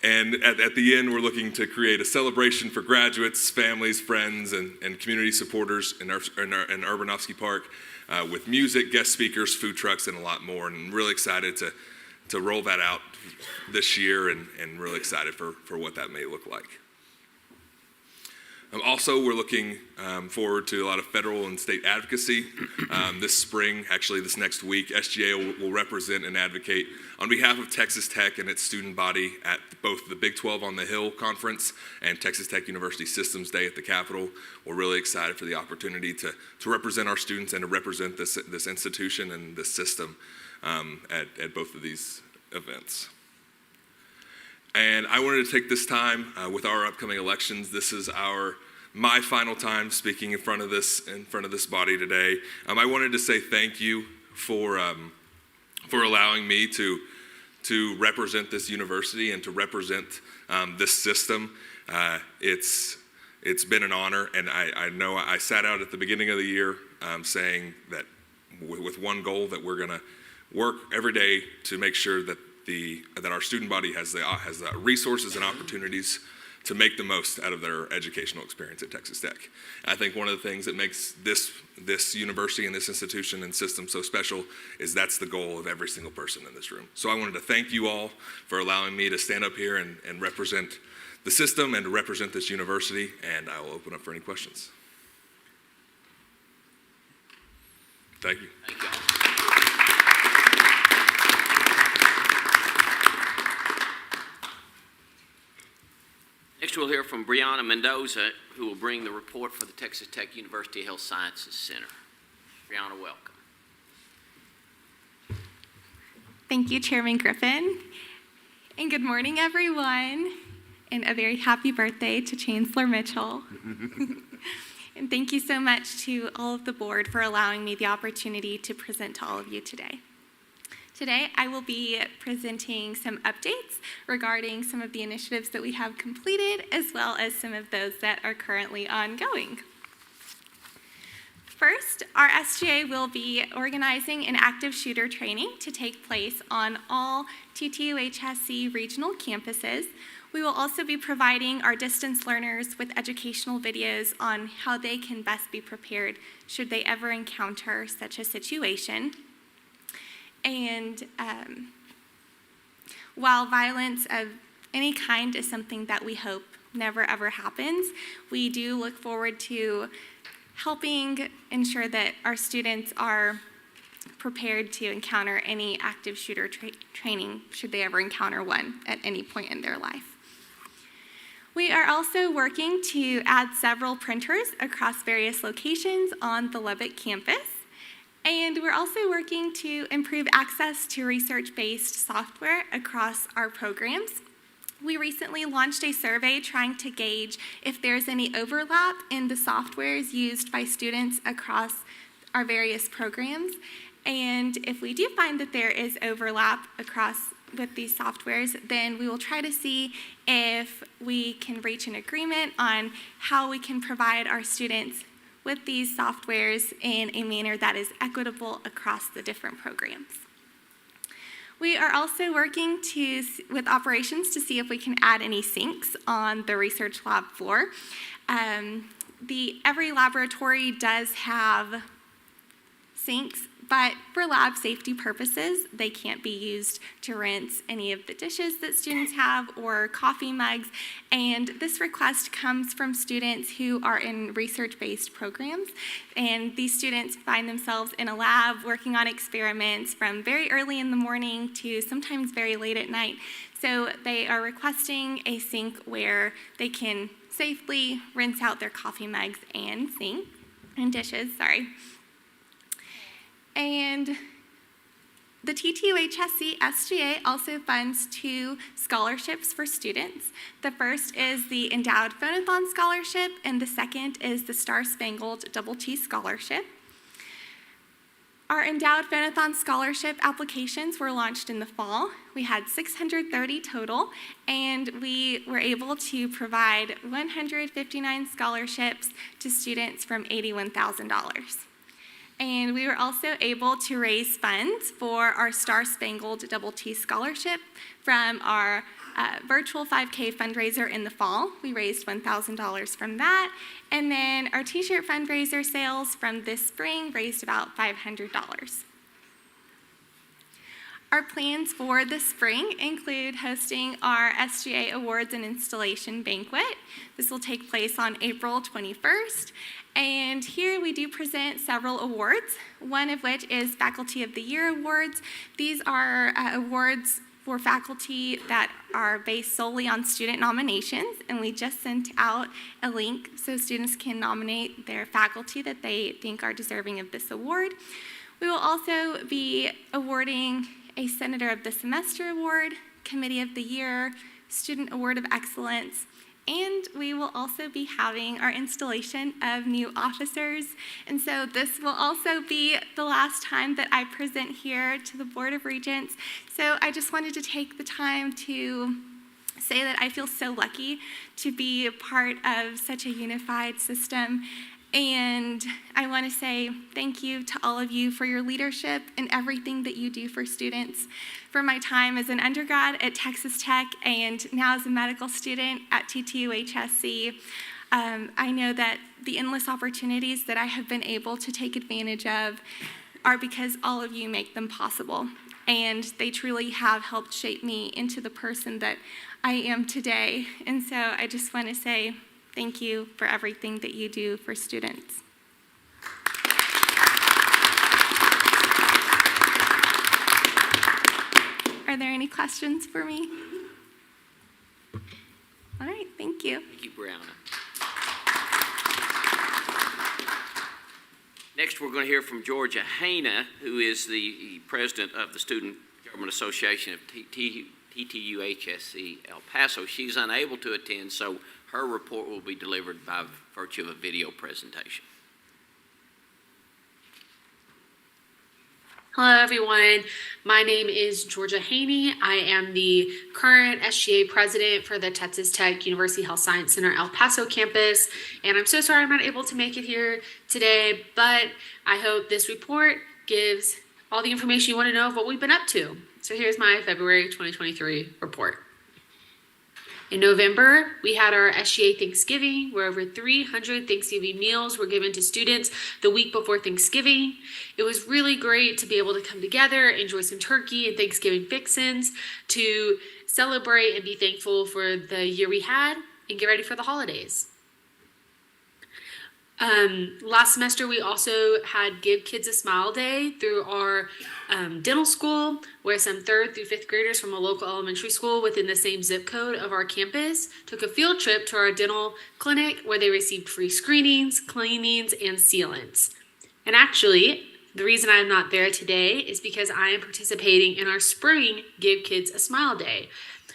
at the end, we're looking to create a celebration for graduates, families, friends, and community supporters in Urbanovsky Park with music, guest speakers, food trucks, and a lot more. And I'm really excited to roll that out this year, and really excited for what that may look like. Also, we're looking forward to a lot of federal and state advocacy. This spring, actually this next week, SGA will represent and advocate on behalf of Texas Tech and its student body at both the Big 12 on the Hill Conference and Texas Tech University Systems Day at the Capitol. We're really excited for the opportunity to represent our students and to represent this institution and this system at both of these events. And I wanted to take this time with our upcoming elections. This is my final time speaking in front of this body today. I wanted to say thank you for allowing me to represent this university and to represent this system. It's been an honor, and I know I sat out at the beginning of the year saying that with one goal, that we're going to work every day to make sure that our student body has the resources and opportunities to make the most out of their educational experience at Texas Tech. I think one of the things that makes this university and this institution and system so special is that's the goal of every single person in this room. So I wanted to thank you all for allowing me to stand up here and represent the system and to represent this university, and I will open up for any questions. Thank you. Thank you. Next, we'll hear from Brianna Mendoza, who will bring the report for the Texas Tech University Health Sciences Center. Brianna, welcome. Thank you, Chairman Griffin. And good morning, everyone. And a very happy birthday to Chancellor Mitchell. And thank you so much to all of the board for allowing me the opportunity to present to all of you today. Today, I will be presenting some updates regarding some of the initiatives that we have completed, as well as some of those that are currently ongoing. First, our SGA will be organizing an active shooter training to take place on all TTU HSC regional campuses. We will also be providing our distance learners with educational videos on how they can best be prepared should they ever encounter such a situation. And while violence of any kind is something that we hope never ever happens, we do look forward to helping ensure that our students are prepared to encounter any active shooter training should they ever encounter one at any point in their life. We are also working to add several printers across various locations on the Lubbock campus. And we're also working to improve access to research-based software across our programs. We recently launched a survey trying to gauge if there's any overlap in the softwares used by students across our various programs. And if we do find that there is overlap with these softwares, then we will try to see if we can reach an agreement on how we can provide our students with these softwares in a manner that is equitable across the different programs. We are also working with operations to see if we can add any sinks on the research lab floor. Every laboratory does have sinks, but for lab safety purposes, they can't be used to rinse any of the dishes that students have or coffee mugs. And this request comes from students who are in research-based programs. And these students find themselves in a lab working on experiments from very early in the morning to sometimes very late at night. So they are requesting a sink where they can safely rinse out their coffee mugs and dishes. And the TTU-HSC SGA also funds 2 scholarships for students. The first is the Endowed Phonathon Scholarship, and the second is the Star Spangled Double T Scholarship. Our Endowed Phonathon Scholarship applications were launched in the fall. We had 630 total, and we were able to provide 159 scholarships to students from $81,000. And we were also able to raise funds for our Star Spangled Double T Scholarship from our virtual 5K fundraiser in the fall. We raised $1,000 from that. And then our t-shirt fundraiser sales from this spring raised about $500. Our plans for the spring include hosting our SGA Awards and Installation Banquet. This will take place on April 21st. And here we do present several awards, one of which is Faculty of the Year Awards. These are awards for faculty that are based solely on student nominations, and we just sent out a link so students can nominate their faculty that they think are deserving of this award. We will also be awarding a Senator of the Semester Award, Committee of the Year, Student Award of Excellence, and we will also be having our installation of new officers. And so this will also be the last time that I present here to the Board of Regents. So I just wanted to take the time to say that I feel so lucky to be a part of such a unified system. And I want to say thank you to all of you for your leadership and everything that you do for students. For my time as an undergrad at Texas Tech and now as a medical student at TTU-HSC, I know that the endless opportunities that I have been able to take advantage of are because all of you make them possible. And they truly have helped shape me into the person that I am today. And so I just want to say thank you for everything that you do for students. Are there any questions for me? All right, thank you. Thank you, Brianna. Next, we're going to hear from Georgia Hayna, who is the president of the Student Government Association of TTU-HSC El Paso. She's unable to attend, so her report will be delivered by virtue of a video presentation. Hello, everyone. My name is Georgia Haney. I am the current SGA president for the Texas Tech University Health Science Center El Paso campus. And I'm so sorry I'm not able to make it here today, but I hope this report gives all the information you want to know of what we've been up to. So here's my February 2023 report. In November, we had our SGA Thanksgiving, where over 300 Thanksgiving meals were given to students the week before Thanksgiving. It was really great to be able to come together, enjoy some turkey and Thanksgiving fixins, to celebrate and be thankful for the year we had and get ready for the holidays. Last semester, we also had Give Kids a Smile Day through our dental school, where some 3rd through 5th graders from a local elementary school within the same zip code of our campus took a field trip to our dental clinic where they received free screenings, cleanings, and sealants. And actually, the reason I'm not there today is because I am participating in our spring Give Kids a Smile Day.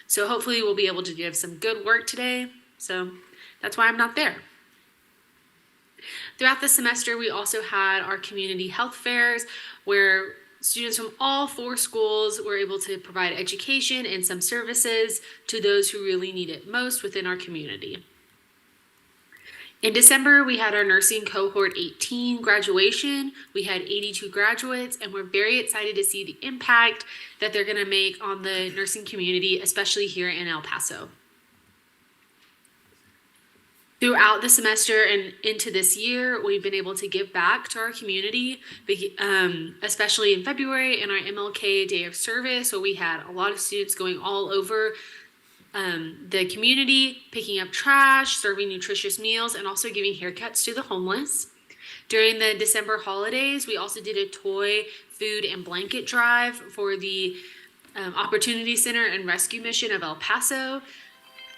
So hopefully we'll be able to give some good work today. So that's why I'm not there. Throughout the semester, we also had our community health fairs where students from all 4 schools were able to provide education and some services to those who really need it most within our community. In December, we had our nursing cohort 18 graduation. We had 82 graduates, and we're very excited to see the impact that they're going to make on the nursing community, especially here in El Paso. Throughout the semester and into this year, we've been able to give back to our community, especially in February in our MLK Day of Service, where we had a lot of students going all over the community, picking up trash, serving nutritious meals, and also giving haircuts to the homeless. During the December holidays, we also did a toy, food, and blanket drive for the Opportunity Center and Rescue Mission of El Paso.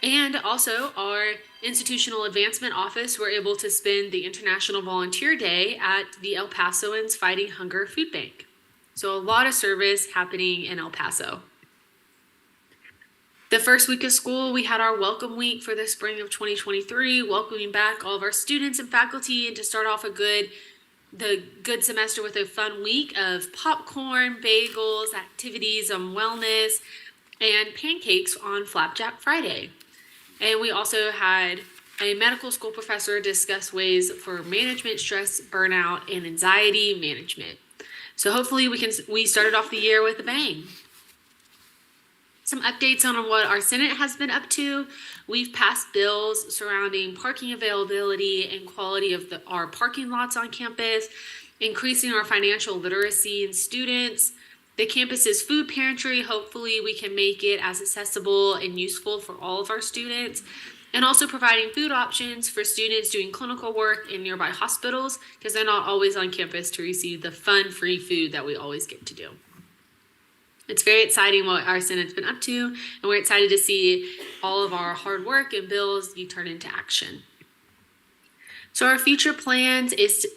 And also, our Institutional Advancement Office were able to spend the International Volunteer Day at the El Pasoans Fighting Hunger Food Bank. So a lot of service happening in El Paso. The first week of school, we had our welcome week for the spring of 2023, welcoming back all of our students and faculty, and to start off the good semester with a fun week of popcorn, bagels, activities on wellness, and pancakes on Flapjack Friday. And we also had a medical school professor discuss ways for management, stress, burnout, and anxiety management. So hopefully we started off the year with a bang. Some updates on what our Senate has been up to. We've passed bills surrounding parking availability and quality of our parking lots on campus, increasing our financial literacy in students. The campus's food pantry, hopefully we can make it as accessible and useful for all of our students, and also providing food options for students doing clinical work in nearby hospitals, because they're not always on campus to receive the fun, free food that we always get to do. It's very exciting what our Senate's been up to, and we're excited to see all of our hard work and bills be turned into action. So our future plans is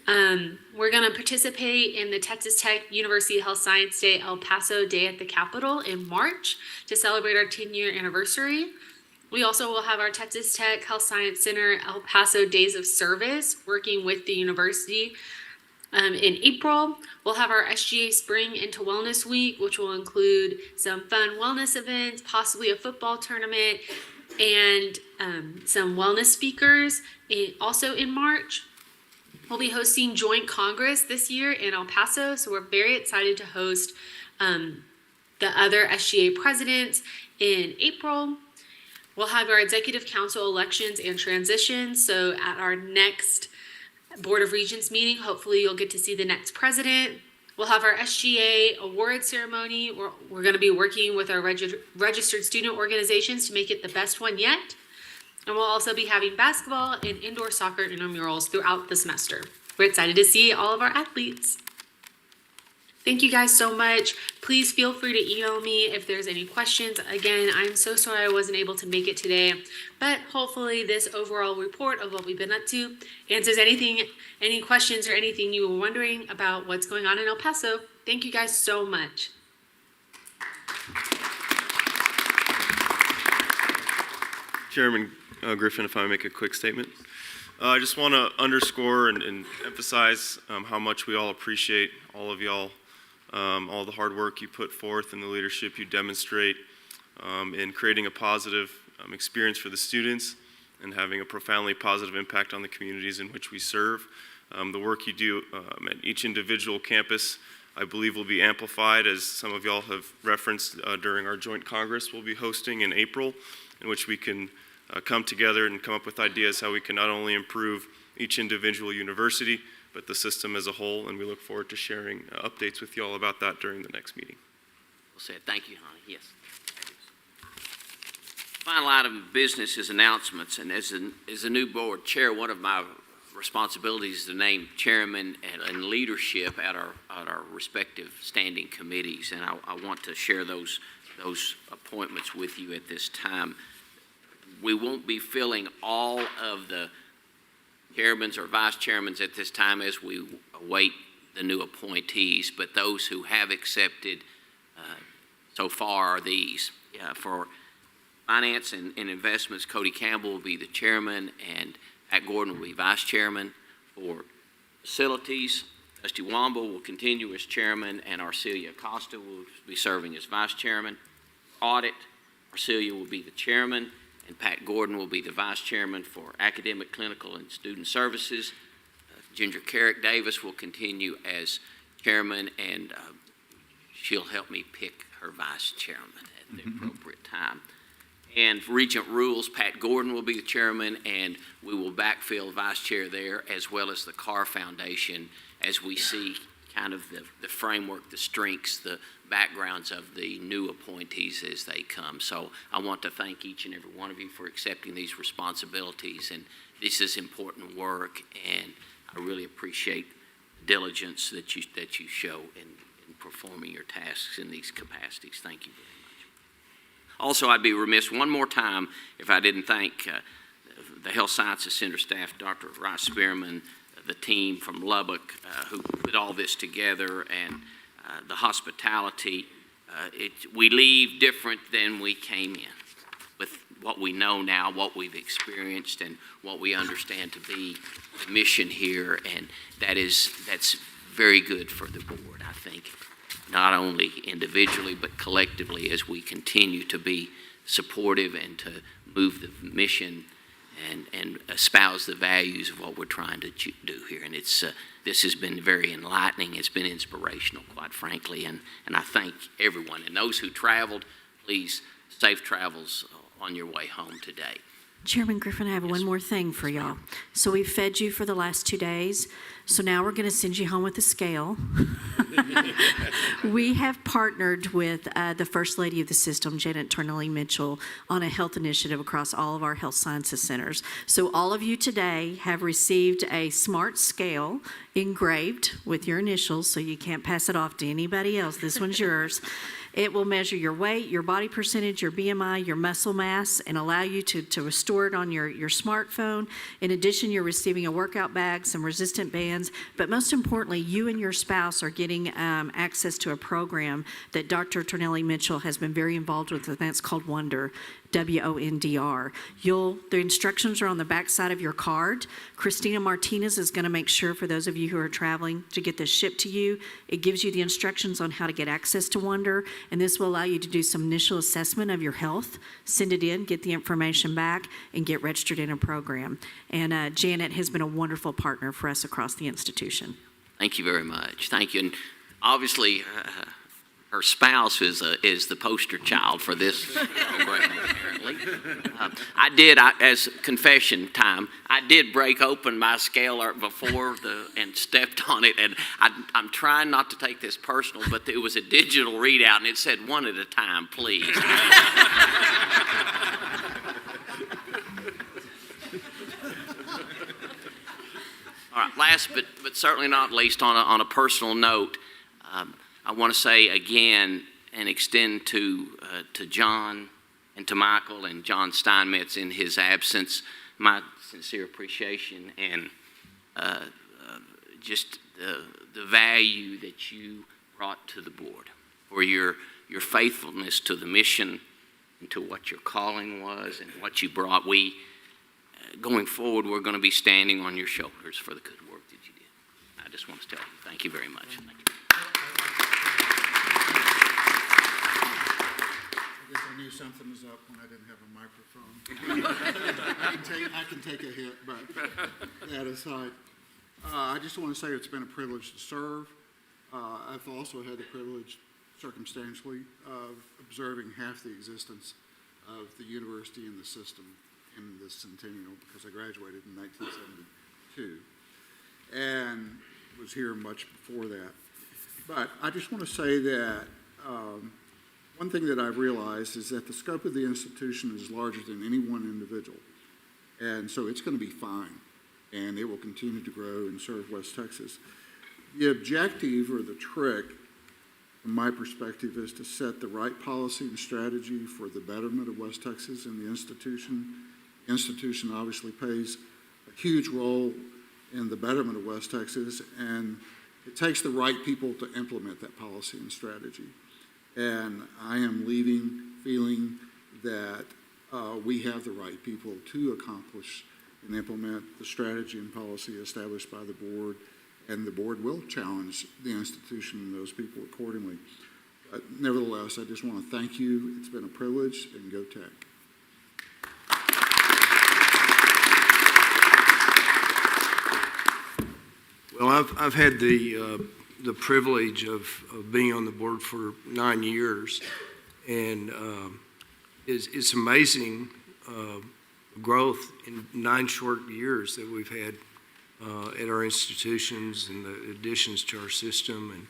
we're going to participate in the Texas Tech University Health Science Day El Paso Day at the Capitol in March to celebrate our 10-year anniversary. We also will have our Texas Tech Health Science Center El Paso Days of Service working with the university. In April, we'll have our SGA Spring into Wellness Week, which will include some fun wellness events, possibly a football tournament, and some wellness speakers. Also in March, we'll be hosting Joint Congress this year in El Paso, so we're very excited to host the other SGA presidents in April. We'll have our Executive Council elections and transitions, so at our next Board of Regents meeting, hopefully you'll get to see the next president. We'll have our SGA award ceremony. We're going to be working with our registered student organizations to make it the best one yet. And we'll also be having basketball and indoor soccer intramurals throughout the semester. We're excited to see all of our athletes. Thank you guys so much. Please feel free to email me if there's any questions. Again, I'm so sorry I wasn't able to make it today, but hopefully this overall report of what we've been up to answers any questions or anything you were wondering about what's going on in El Paso. Thank you guys so much. Chairman Griffin, if I may make a quick statement. I just want to underscore and emphasize how much we all appreciate all of y'all, all the hard work you put forth and the leadership you demonstrate in creating a positive experience for the students and having a profoundly positive impact on the communities in which we serve. The work you do at each individual campus, I believe, will be amplified, as some of y'all have referenced during our joint Congress we'll be hosting in April, in which we can come together and come up with ideas how we can not only improve each individual university, but the system as a whole, and we look forward to sharing updates with you all about that during the next meeting. Well said. Thank you, honey. Yes. Final item of business is announcements, and as a new board chair, one of my responsibilities is to name chairman and leadership at our respective standing committees, and I want to share those appointments with you at this time. We won't be filling all of the chairmans or vice chairmans at this time as we await the new appointees, but those who have accepted so far are these. For Finance and Investments, Cody Campbell will be the chairman and Pat Gordon will be vice chairman. For Facilities, Dusty Womble will continue as chairman and Arcelia Acosta will be serving as vice chairman. Audit, Arcelia will be the chairman and Pat Gordon will be the vice chairman. For Academic, Clinical, and Student Services, Ginger Carrick Davis will continue as chairman, and she'll help me pick her vice chairman at the appropriate time. And Regent Rules, Pat Gordon will be the chairman, and we will backfill vice chair there, as well as the Carr Foundation, as we see kind of the framework, the strengths, the backgrounds of the new appointees as they come. So I want to thank each and every one of you for accepting these responsibilities, and this is important work, and I really appreciate the diligence that you show in performing your tasks in these capacities. Thank you very much. Also, I'd be remiss one more time if I didn't thank the Health Sciences Center staff, Dr. Rice Spearman, the team from Lubbock who put all this together, and the hospitality. We leave different than we came in, with what we know now, what we've experienced, and what we understand to be the mission here, and that's very good for the board, I think, not only individually but collectively, as we continue to be supportive and to move the mission and espouse the values of what we're trying to do here. And this has been very enlightening. It's been inspirational, quite frankly, and I thank everyone. And those who traveled, please, safe travels on your way home today. Chairman Griffin, I have one more thing for y'all. So we've fed you for the last 2 days. So now we're going to send you home with a scale. We have partnered with the First Lady of the system, Janet Tornelli Mitchell, on a health initiative across all of our health sciences centers. So all of you today have received a smart scale engraved with your initials, so you can't pass it off to anybody else. This one's yours. It will measure your weight, your body percentage, your BMI, your muscle mass, and allow you to store it on your smartphone. In addition, you're receiving a workout bag, some resistant bands, but most importantly, you and your spouse are getting access to a program that Dr. Tornelli Mitchell has been very involved with, and that's called Wonder. WONDR. The instructions are on the back side of your card. Christina Martinez is going to make sure, for those of you who are traveling, to get this shipped to you. It gives you the instructions on how to get access to Wonder, and this will allow you to do some initial assessment of your health, send it in, get the information back, and get registered in a program. And Janet has been a wonderful partner for us across the institution. Thank you very much. Thank you. And obviously, her spouse is the poster child for this program, apparently. As confession time, I did break open my scale before and stepped on it, and I'm trying not to take this personal, but it was a digital readout, and it said 1 at a time, please. All right, last but certainly not least, on a personal note, I want to say again and extend to John and to Michael and John Steinmetz in his absence my sincere appreciation and just the value that you brought to the board, for your faithfulness to the mission and to what your calling was and what you brought. Going forward, we're going to be standing on your shoulders for the good work that you did. I just want to tell you, thank you very much. Thank you. I guess I knew something was up when I didn't have a microphone. I can take a hit, but that aside, I just want to say it's been a privilege to serve. I've also had the privilege, circumstantially, of observing half the existence of the university and the system in the centennial, because I graduated in 1972 and was here much before that. But I just want to say that one thing that I've realized is that the scope of the institution is larger than any one individual. And so it's going to be fine, and it will continue to grow and serve West Texas. The objective, or the trick, from my perspective, is to set the right policy and strategy for the betterment of West Texas and the institution. The institution obviously plays a huge role in the betterment of West Texas, and it takes the right people to implement that policy and strategy. And I am leaving feeling that we have the right people to accomplish and implement the strategy and policy established by the board, and the board will challenge the institution and those people accordingly. But nevertheless, I just want to thank you. It's been a privilege, and go Tech. Well, I've had the privilege of being on the board for 9 years, and it's amazing growth in 9 short years that we've had at our institutions and the additions to our system,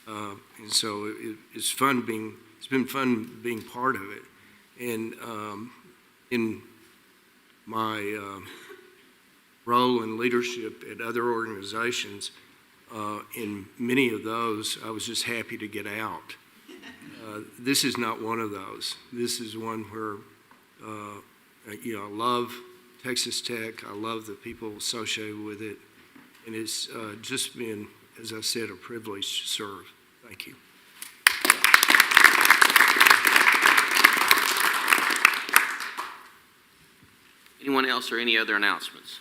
and so it's been fun being part of it. And in my role in leadership at other organizations, in many of those, I was just happy to get out. This is not one of those. This is one where, I love Texas Tech. I love the people associated with it. And it's just been, as I said, a privilege to serve. Thank you. Anyone else or any other announcements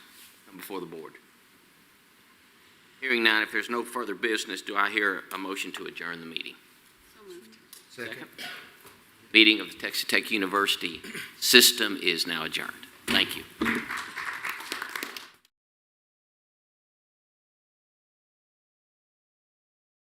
before the board? Hearing none, if there's no further business, do I hear a motion to adjourn the meeting? So moved. Second. Meeting of the Texas Tech University system is now adjourned. Thank you.